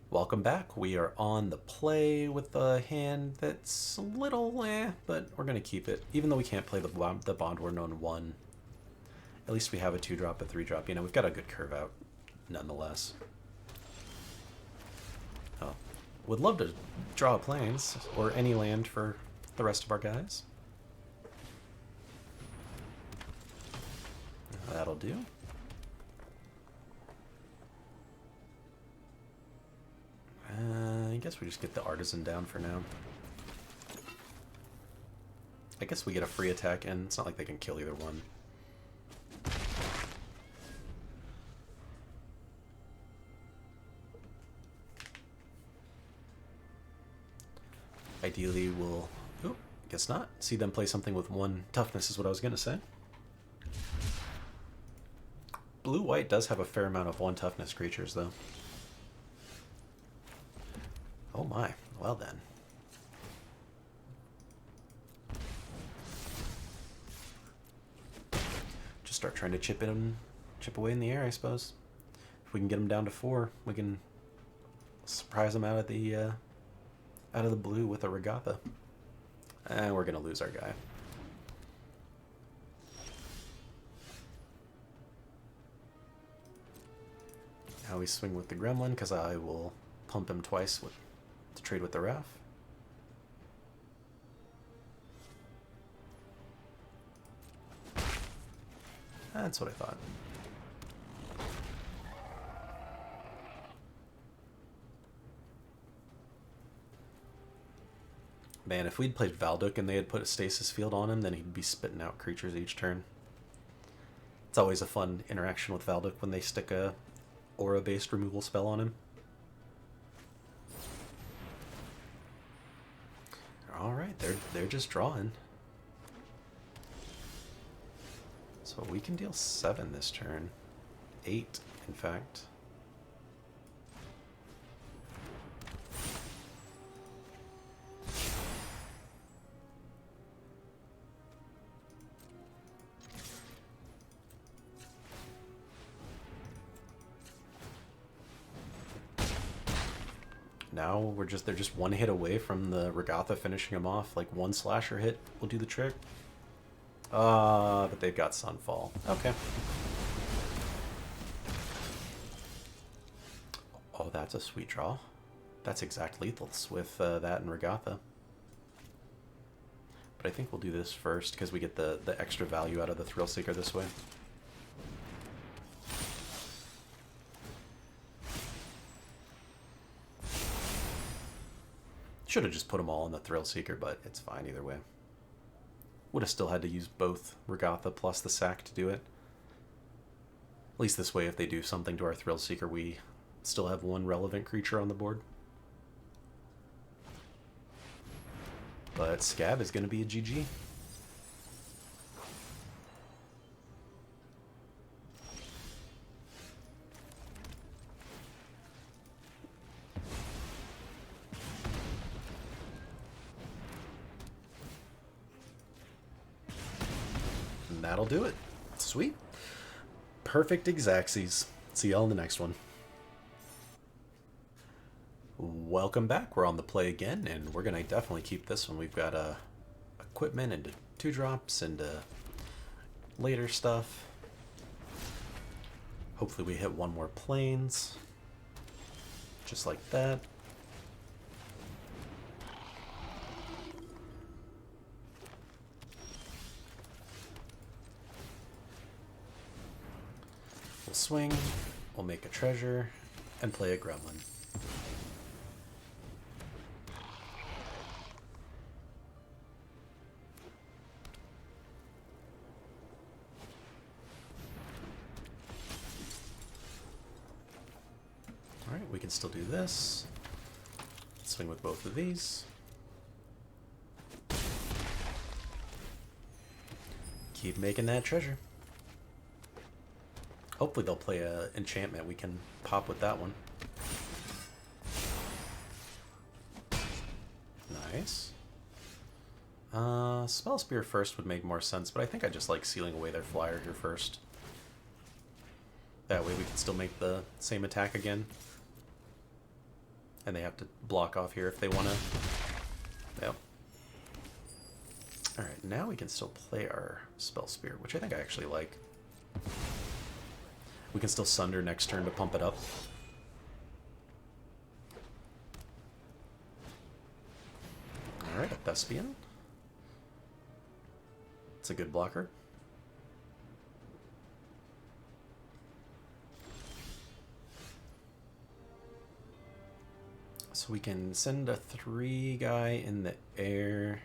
Welcome back. We are on the play with a hand that's a little but we're going to keep it. Even though we can't play the Bond War Known 1, at least we have a 2-drop, a 3-drop. You know, we've got a good curve out nonetheless. Oh, would love to draw plains or any land for the rest of our guys. That'll do. I guess we just get the Artisan down for now. I guess we get a free attack, and it's not like they can kill either one. Ideally, we'll... Oh, guess not. See them play something with 1 toughness is what I was going to say. Blue-white does have a fair amount of 1 toughness creatures, though. Oh my, well then. Just start trying to chip away in the air, I suppose. If we can get them down to 4, we can surprise them out of the blue with a Regatha. And we're gonna lose our guy. Now we swing with the Gremlin, because I will pump him twice to trade with the Raf. That's what I thought. Man, if we'd played Valduk and they had put a stasis field on him, then he'd be spitting out creatures each turn. It's always a fun interaction with Valduk when they stick a aura-based removal spell on him. Alright, they're just drawing. So we can deal 7 this turn. 8, in fact. Now they're just 1 hit away from the Regatha finishing him off. Like 1 slasher hit will do the trick. But they've got Sunfall. Okay. Oh, that's a sweet draw. That's exact lethals with that and Regatha. But I think we'll do this first because we get the extra value out of the Thrillseeker this way. Should have just put them all in the Thrillseeker, but it's fine either way. Would have still had to use both Regatha plus the sack to do it. At least this way, if they do something to our Thrillseeker, we still have 1 relevant creature on the board. But Scab is going to be a GG. That'll do it. Sweet. Perfect Exactsies. See y'all in the next one. Welcome back. We're on the play again, and we're going to definitely keep this one. We've got equipment into 2-drops and later stuff. Hopefully we hit one more planes. Just like that. We'll swing, we'll make a treasure, and play a gremlin. Alright, we can still do this. Swing with both of these. Keep making that treasure. Hopefully they'll play an enchantment we can pop with that one. Nice. Spell Spear first would make more sense, but I think I just like sealing away their flyer here first. That way we can still make the same attack again. And they have to block off here if they want to. Yep. Alright, now we can still play our Spell Spear, which I think I actually like. We can still Sunder next turn to pump it up. Alright, a Thespian. It's a good blocker. So we can send a 3 guy in the air.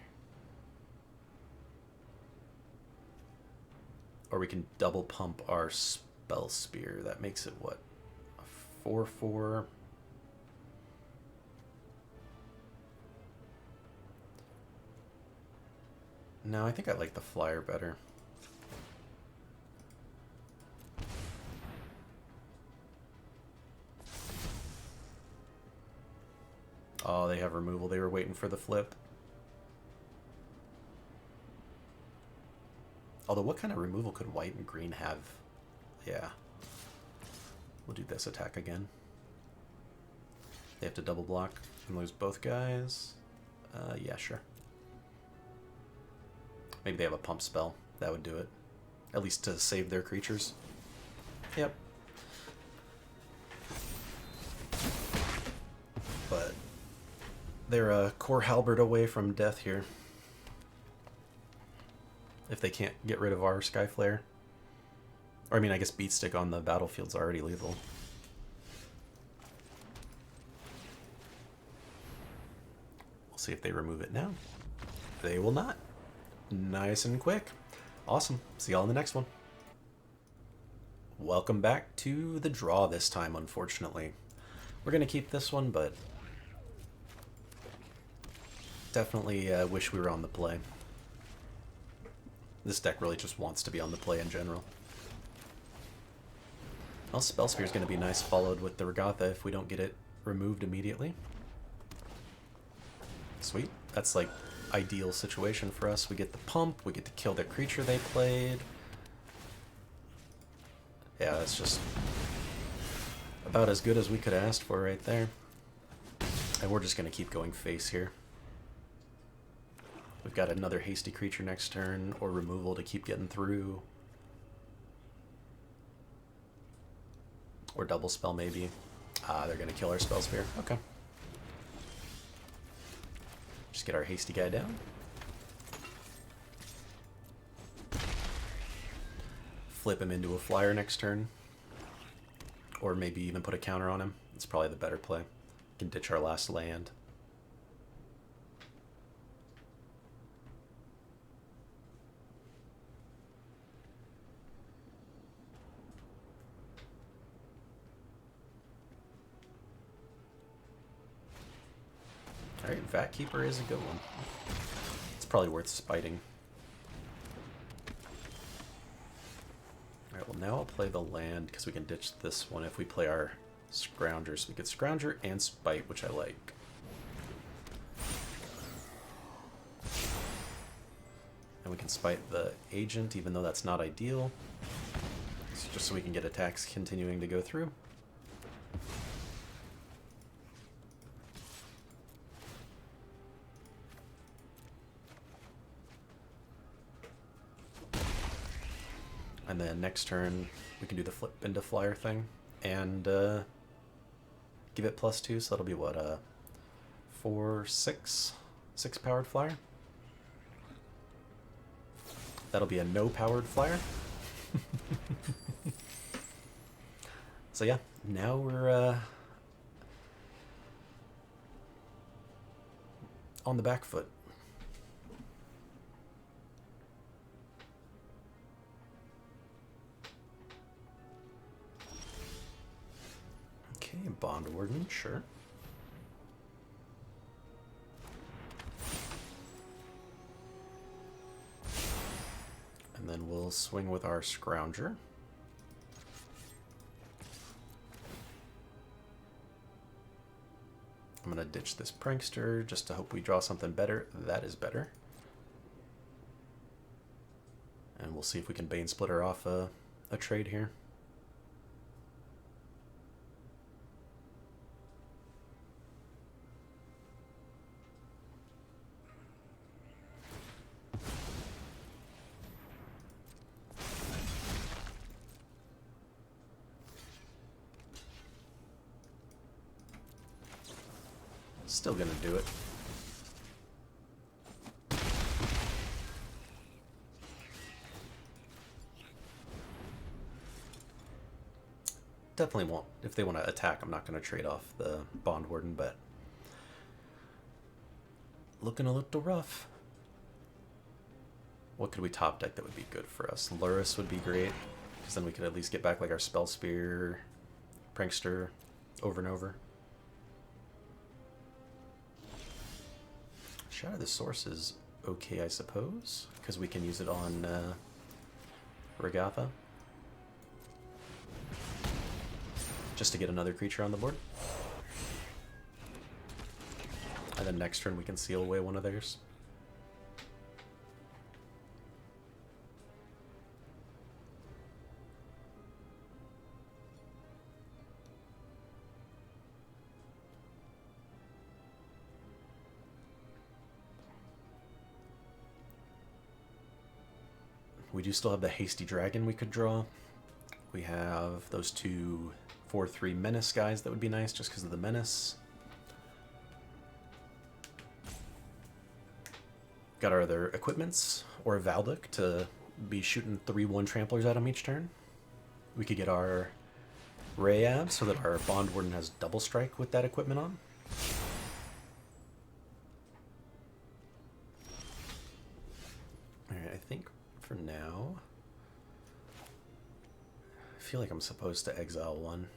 Or we can double pump our Spell Spear. That makes it, what, a 4/4? No, I think I like the flyer better. Oh, they have removal. They were waiting for the flip. Although, what kind of removal could white and green have? Yeah. We'll do this attack again. They have to double block and lose both guys. Yeah, sure. Maybe they have a pump spell. That would do it. At least to save their creatures. Yep. But they're a core halberd away from death here. If they can't get rid of our Skyflare. Or, I mean, I guess Beatstick on the battlefield's already lethal. We'll see if they remove it now. They will not. Nice and quick. Awesome. See y'all in the next one. Welcome back to the draw this time, unfortunately. We're going to keep this one, but definitely wish we were on the play. This deck really just wants to be on the play in general. Well, Spell Spear is going to be nice, followed with the Regatha if we don't get it removed immediately. Sweet. That's like ideal situation for us. We get the pump, we get to kill the creature they played. Yeah, that's just about as good as we could have asked for right there. And we're just going to keep going face here. We've got another hasty creature next turn, or removal to keep getting through. Or double spell maybe. They're going to kill our Spell Spear. Okay. Just get our hasty guy down. Flip him into a flyer next turn. Or maybe even put a counter on him. It's probably the better play. Can ditch our last land. Alright, Vat Keeper is a good one. It's probably worth spiting. Alright, well now I'll play the land, because we can ditch this one if we play our Scrounger. So we get Scrounger and Spite, which I like. And we can Spite the Agent, even though that's not ideal. just so we can get attacks continuing to go through. And then next turn, we can do the flip into flyer thing and give it +2, so that'll be what, 4, 6 powered flyer? That'll be a no powered flyer. So yeah, now we're on the back foot. Okay, Bond Warden, sure. And then we'll swing with our Scrounger. I'm going to ditch this Prankster just to hope we draw something better. That is better. And we'll see if we can Bane Splitter off a trade here. Still gonna do it. Definitely won't. If they want to attack, I'm not going to trade off the Bond Warden, but looking a little rough. What could we top deck that would be good for us? Luris would be great, because then we could at least get back like our Spell Spear, Prankster, over and over. Shadow the Source is okay, I suppose, because we can use it on Regatha. Just to get another creature on the board. And then next turn we can seal away one of theirs. We do still have the Hasty Dragon we could draw. We have those two 4/3 Menace guys that would be nice just because of the Menace. Got our other equipments, or Valduk to be shooting 3/1 tramplers at him each turn. We could get our Rayab so that our Bond Warden has double strike with that equipment on. Alright, I think for now, I feel like I'm supposed to exile one.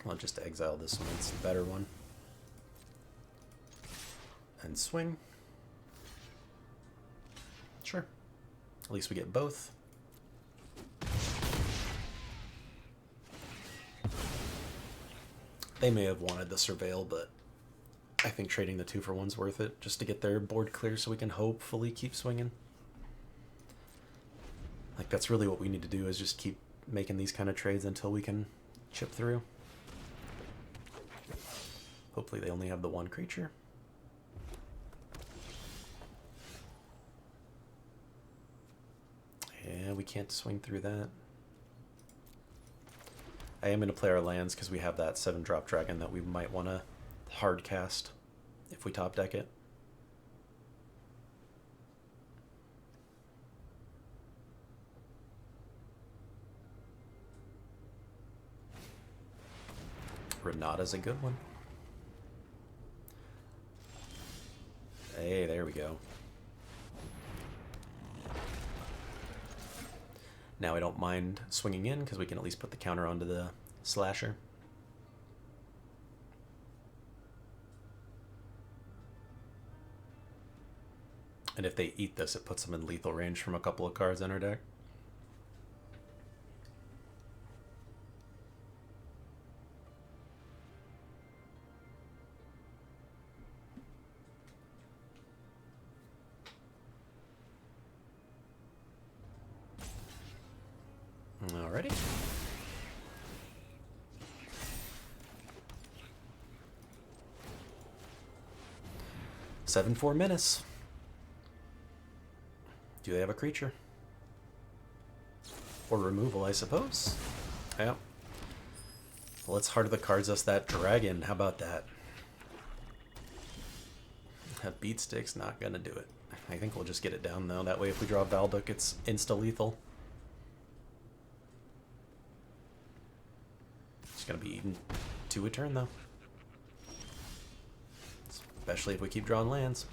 I'll just exile this one, it's a better one. And swing. Sure. At least we get both. They may have wanted the Surveil, but I think trading the 2-for-1's worth it, just to get their board clear so we can hopefully keep swinging. Like, that's really what we need to do, is just keep making these kind of trades until we can chip through. Hopefully they only have the one creature. Yeah, we can't swing through that. I am going to play our lands because we have that 7-drop dragon that we might want to hard cast if we top deck it. Renata's a good one. Hey, there we go. Now I don't mind swinging in because we can at least put the counter onto the slasher. And if they eat this, it puts them in lethal range from a couple of cards in our deck. Alrighty. 7/4 menace. Do they have a creature? Or removal, I suppose. Yeah. Well, let's heart of the cards us that dragon. How about that? That beat stick's not gonna do it. I think we'll just get it down though. That way, if we draw Valduk, it's insta lethal. It's gonna be eaten 2 a turn though. Especially if we keep drawing lands.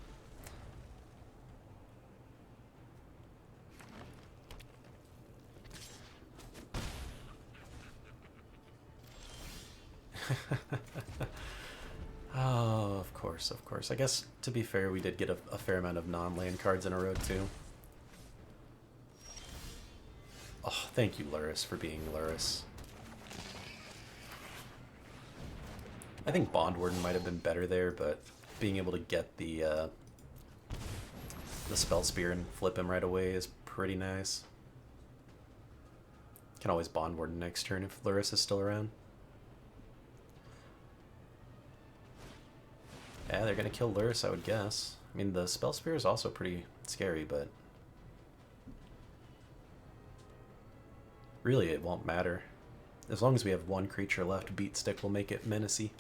Oh, of course, of course. I guess, to be fair, we did get a fair amount of non-land cards in a row, too. Oh, thank you, Luris, for being Luris. I think Bond Warden might have been better there, but being able to get the Spell Spear and flip him right away is pretty nice. Can always Bond Warden next turn if Luris is still around. Yeah, they're gonna kill Luris, I would guess. I mean, the Spell Spear is also pretty scary, but really it won't matter. As long as we have 1 creature left, Beat Stick will make it menacey.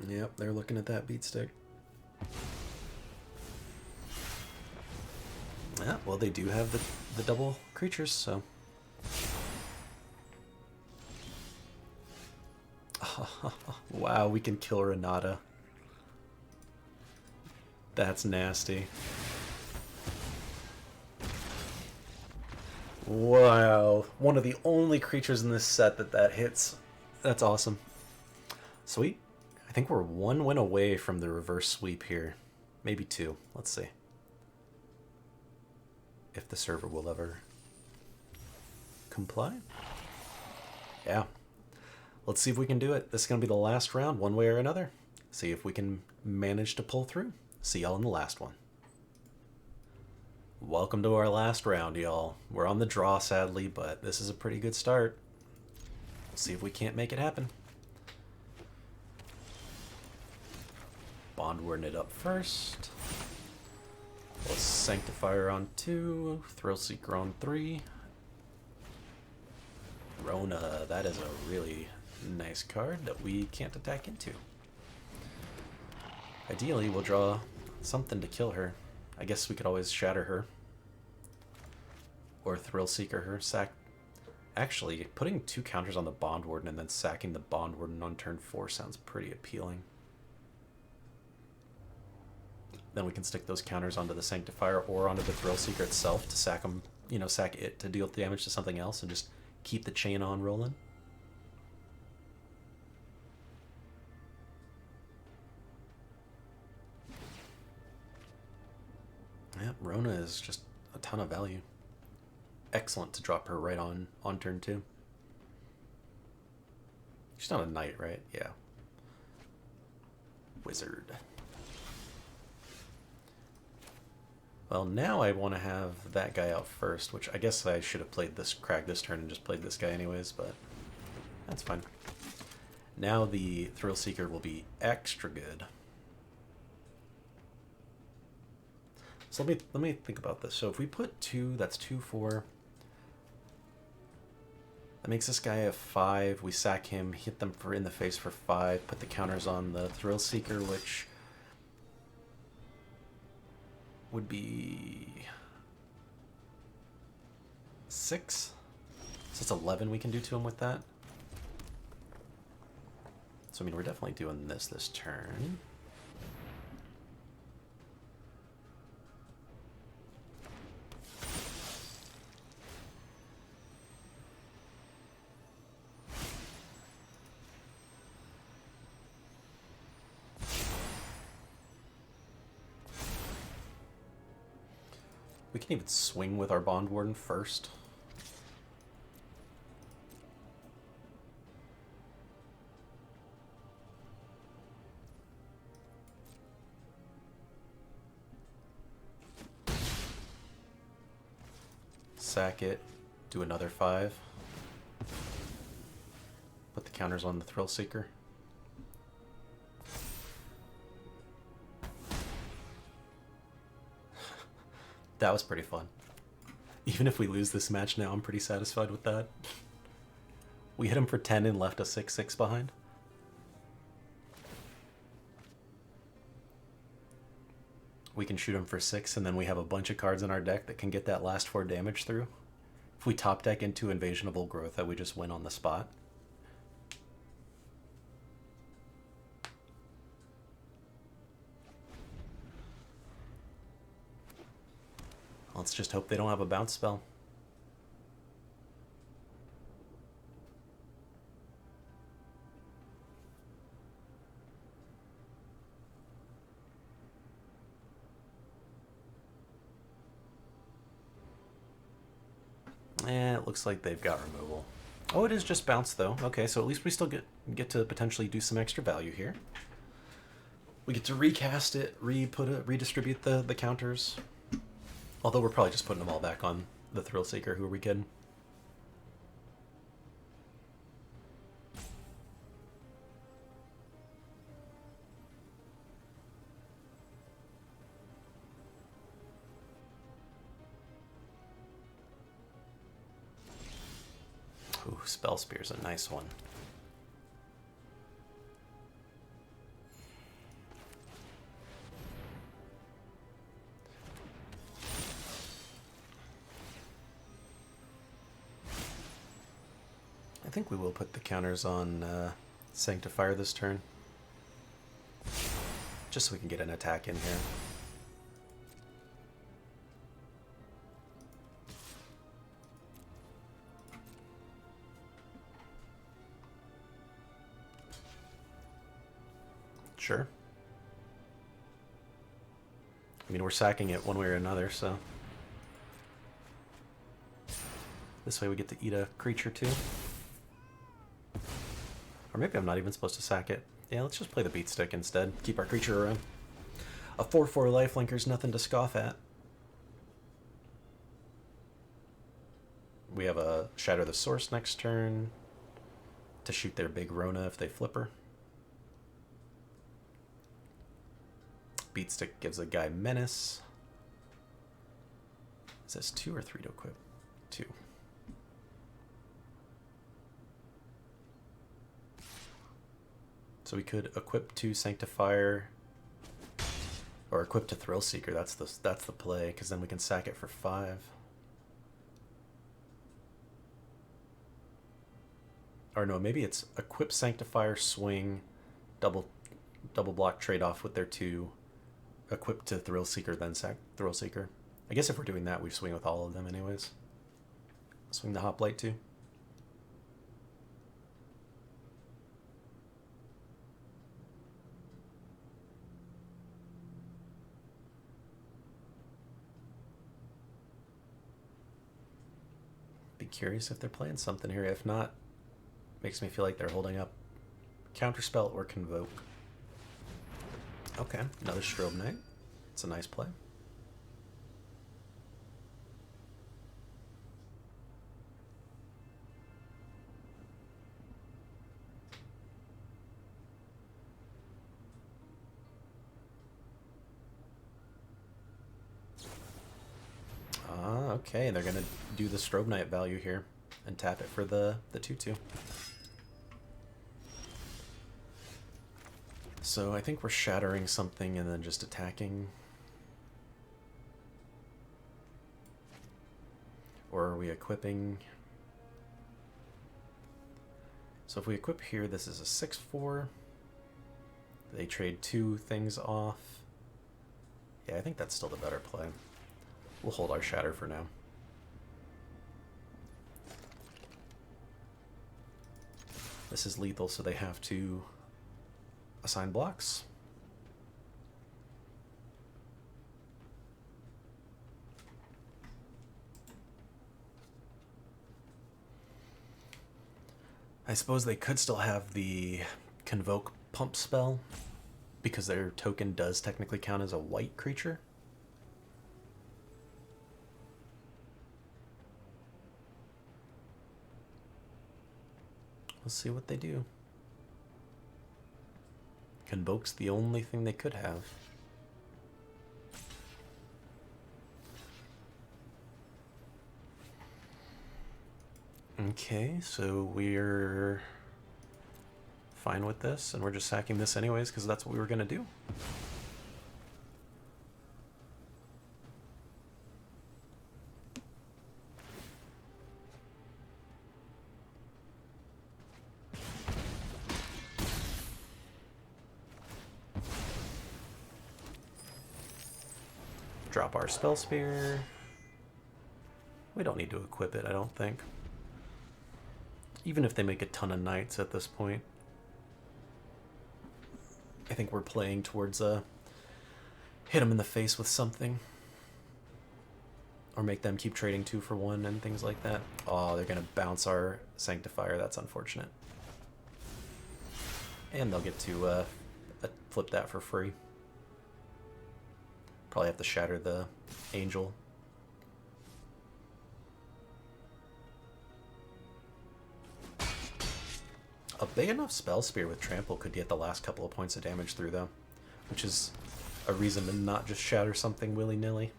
Yep, they're looking at that Beat Stick. Yeah, well, they do have the double creatures, so. Wow, we can kill Renata. That's nasty. Wow, one of the only creatures in this set that hits. That's awesome. Sweet. I think we're 1 win away from the reverse sweep here. Maybe 2. Let's see. If the server will ever comply. Yeah. Let's see if we can do it. This is going to be the last round, one way or another. See if we can manage to pull through. See y'all in the last one. Welcome to our last round, y'all. We're on the draw, sadly, but this is a pretty good start. We'll see if we can't make it happen. Bond Warden it up first. We'll Sanctifier on 2, Thrillseeker on 3. Rona, that is a really nice card that we can't attack into. Ideally, we'll draw something to kill her. I guess we could always Shatter her. Or Thrillseeker her. Actually, putting 2 counters on the Bond Warden and then sacking the Bond Warden on turn 4 sounds pretty appealing. Then we can stick those counters onto the Sanctifier or onto the Thrillseeker itself to sack them, you know, sack it to deal damage to something else and just keep the chain on rolling. Yeah, Rona is just a ton of value. Excellent to drop her right on turn 2. She's not a knight, right? Yeah. Wizard. Well, now I want to have that guy out first, which I guess I should have played this Crag this turn and just played this guy anyways, but that's fine. Now the Thrillseeker will be extra good. So let me think about this. So if we put 2, that's 2, 4. That makes this guy a 5. We sack him, hit them in the face for 5, put the counters on the Thrillseeker, which would be 6. So it's 11 we can do to him with that. So I mean, we're definitely doing this turn. We can even swing with our Bond Warden first. sack it, do another 5. Put the counters on the Thrill Seeker. That was pretty fun. Even if we lose this match now, I'm pretty satisfied with that. We hit him for 10 and left a 6-6 behind. We can shoot him for 6, and then we have a bunch of cards in our deck that can get that last 4 damage through. If we top deck into Invasion of Old Growth, that we just win on the spot. Let's just hope they don't have a bounce spell. It looks like they've got removal. Oh, it is just bounce though. Okay, so at least we still get to potentially do some extra value here. We get to recast it, redistribute the counters. Although we're probably just putting them all back on the Thrill Seeker. Who are we kidding? Ooh, Spell Spear's a nice one. I think we will put the counters on Sanctifier this turn. Just so we can get an attack in here. Sure. I mean, we're sacking it one way or another, so... This way we get to eat a creature too. Or maybe I'm not even supposed to sack it. Yeah, let's just play the beat stick instead. Keep our creature around. A 4/4 lifelinker's nothing to scoff at. We have a Shatter the Source next turn to shoot their big Rona if they flip her. Beat stick gives a guy Menace. Is this 2 or 3 to equip? 2. So we could equip to Sanctifier or equip to Thrill Seeker. That's the play, because then we can sack it for 5. Or no, maybe it's equip Sanctifier, swing, double block trade off with their 2, equip to Thrill Seeker, then sack Thrill Seeker. I guess if we're doing that, we swing with all of them anyways. Swing the Hoplite too. Be curious if they're playing something here. If not, makes me feel like they're holding up Counterspell or Convoke. Okay, another Strobe Knight. It's a nice play. Okay, they're gonna do the Strobe Knight value here and tap it for the 2/2. So I think we're shattering something and then just attacking. Or are we equipping? So if we equip here, this is a 6/4. They trade 2 things off. Yeah, I think that's still the better play. We'll hold our shatter for now. This is lethal, so they have to assign blocks. I suppose they could still have the Convoke Pump spell, because their token does technically count as a white creature. We'll see what they do. Convoke's the only thing they could have. Okay, so we're fine with this, and we're just sacking this anyways because that's what we were going to do. Drop our spell spear. We don't need to equip it, I don't think. Even if they make a ton of knights at this point. I think we're playing towards hit them in the face with something. Or make them keep trading 2 for 1 and things like that. Oh, they're going to bounce our Sanctifier. That's unfortunate. And they'll get to flip that for free. Probably have to shatter the Angel. A big enough spell spear with trample could get the last couple of points of damage through, though, which is a reason to not just shatter something willy-nilly.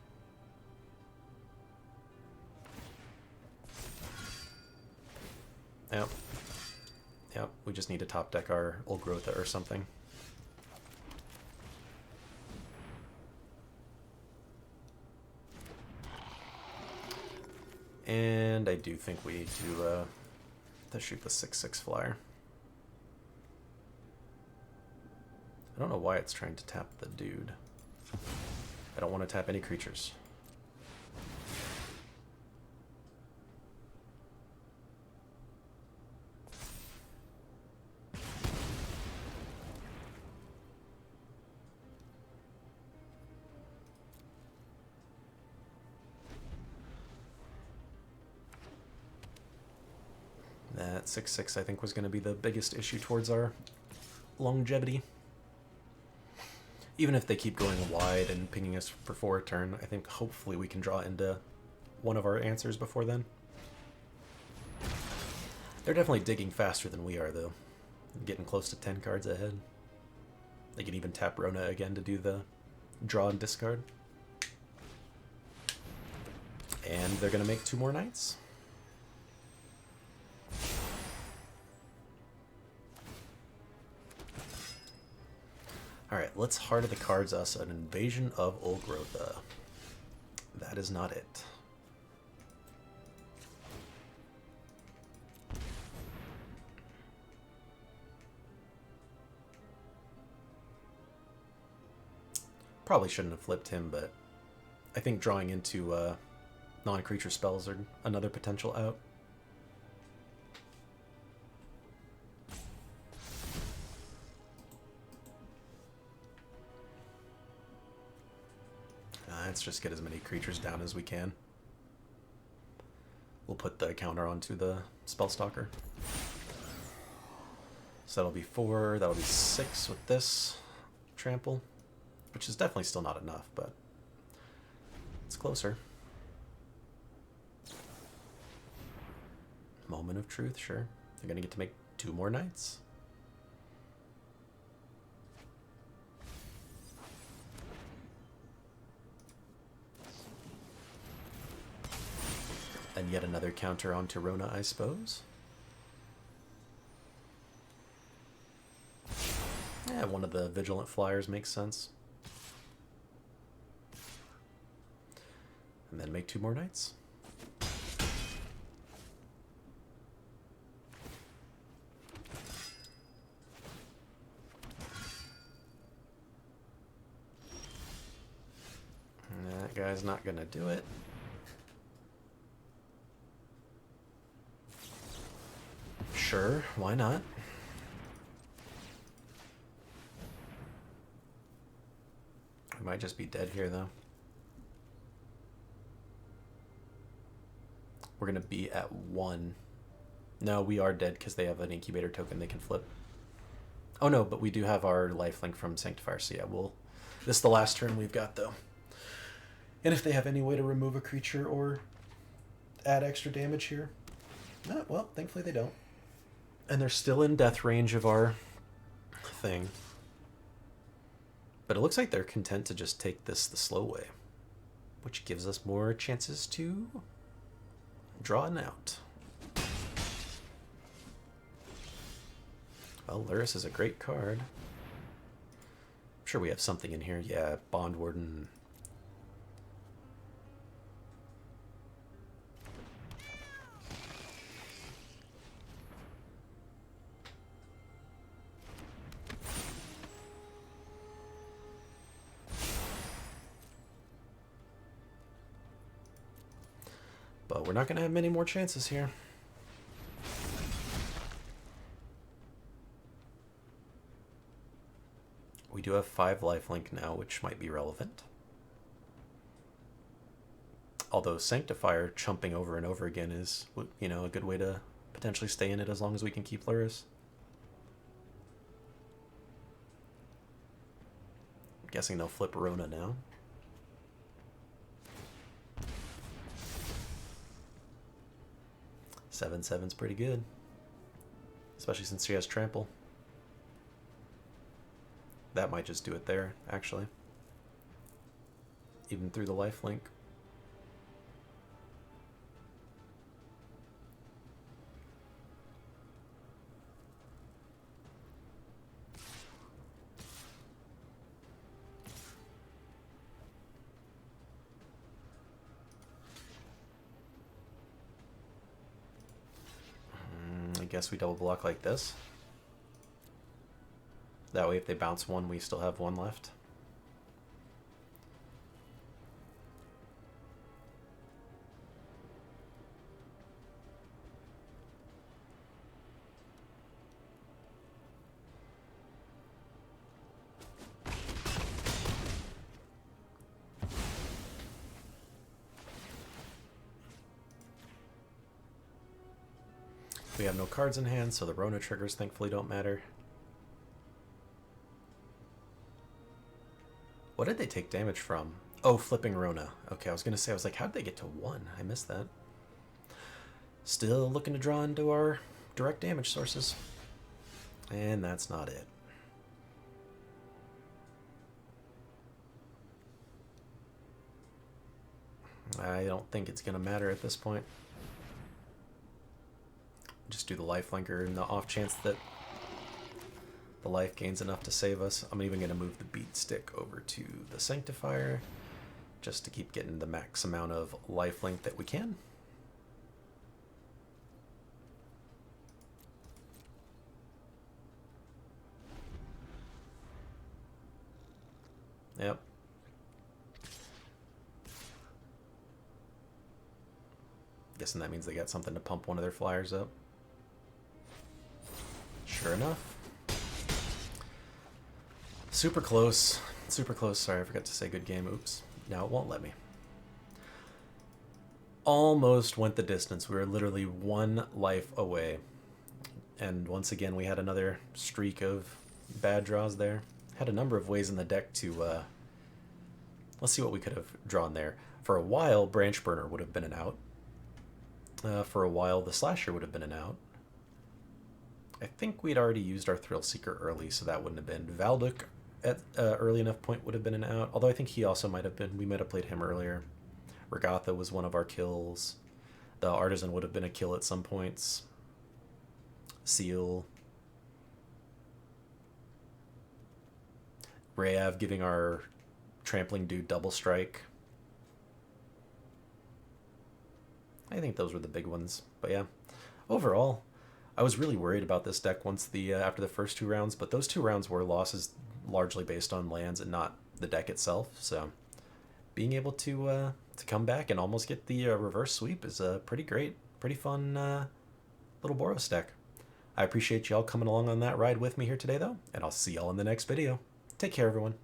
Yep. Yep, we just need to top deck our Old Growth or something. And I do think we need to shoot the 6/6 flyer. I don't know why it's trying to tap the dude. I don't want to tap any creatures. That 6/6 I think was going to be the biggest issue towards our longevity. Even if they keep going wide and pinging us before a turn, I think hopefully we can draw into one of our answers before then. They're definitely digging faster than we are, though. Getting close to 10 cards ahead. They can even tap Rona again to do the draw and discard. And they're going to make 2 more knights. Alright, let's Heart of the Cards us an Invasion of Old Growth. That is not it. Probably shouldn't have flipped him, but I think drawing into non-creature spells are another potential out. Let's just get as many creatures down as we can. We'll put the counter onto the Spellstalker. So that'll be 4, that'll be 6 with this trample, which is definitely still not enough, but it's closer. Moment of truth, sure. They're gonna get to make 2 more knights. And yet another counter on Rona, I suppose. Yeah, one of the Vigilant Flyers makes sense. And then make 2 more knights. And that guy's not gonna do it. Sure, why not? We might just be dead here, though. We're going to be at 1. No, we are dead because they have an incubator token they can flip. Oh no, but we do have our lifelink from Sanctifier, so yeah, this is the last turn we've got, though. And if they have any way to remove a creature or add extra damage here... well, thankfully they don't. And they're still in death range of our thing. But it looks like they're content to just take this the slow way, which gives us more chances to draw an out. Well, Luris is a great card. I'm sure we have something in here. Yeah, Bond Warden. But we're not going to have many more chances here. We do have 5 lifelink now, which might be relevant. Although Sanctifier chumping over and over again is, you know, a good way to potentially stay in it as long as we can keep Luris. I'm guessing they'll flip Rona now. Seven's pretty good, especially since she has trample. That might just do it there, actually. Even through the lifelink. I guess we double block like this. That way if they bounce one, we still have one left. We have no cards in hand, so the Rona triggers thankfully don't matter. What did they take damage from? Oh, flipping Rona. Okay, I was going to say, I was like, how did they get to 1? I missed that. Still looking to draw into our direct damage sources. And that's not it. I don't think it's going to matter at this point. Just do the lifelinker in the off chance that the life gains enough to save us. I'm even going to move the beat stick over to the Sanctifier just to keep getting the max amount of lifelink that we can. Yep. Guessing that means they got something to pump one of their flyers up. Sure enough. Super close. Super close. Sorry, I forgot to say good game. Oops. Now it won't let me. Almost went the distance. We were literally 1 life away. And once again, we had another streak of bad draws there. Had a number of ways in the deck to... let's see what we could have drawn there. For a while, Branch Burner would have been an out. For a while, the Slasher would have been an out. I think we'd already used our Thrill Seeker early, so that wouldn't have been. Valduk at early enough point would have been an out, although I think he also might have been. We might have played him earlier. Regatha was one of our kills. The Artisan would have been a kill at some points. Seal. Rayav giving our trampling dude double strike. I think those were the big ones. But yeah, overall, I was really worried about this deck once the after the first 2 rounds, but those 2 rounds were losses largely based on lands and not the deck itself. So being able to come back and almost get the reverse sweep is pretty great, pretty fun little Boros deck. I appreciate y'all coming along on that ride with me here today, though, and I'll see y'all in the next video. Take care, everyone.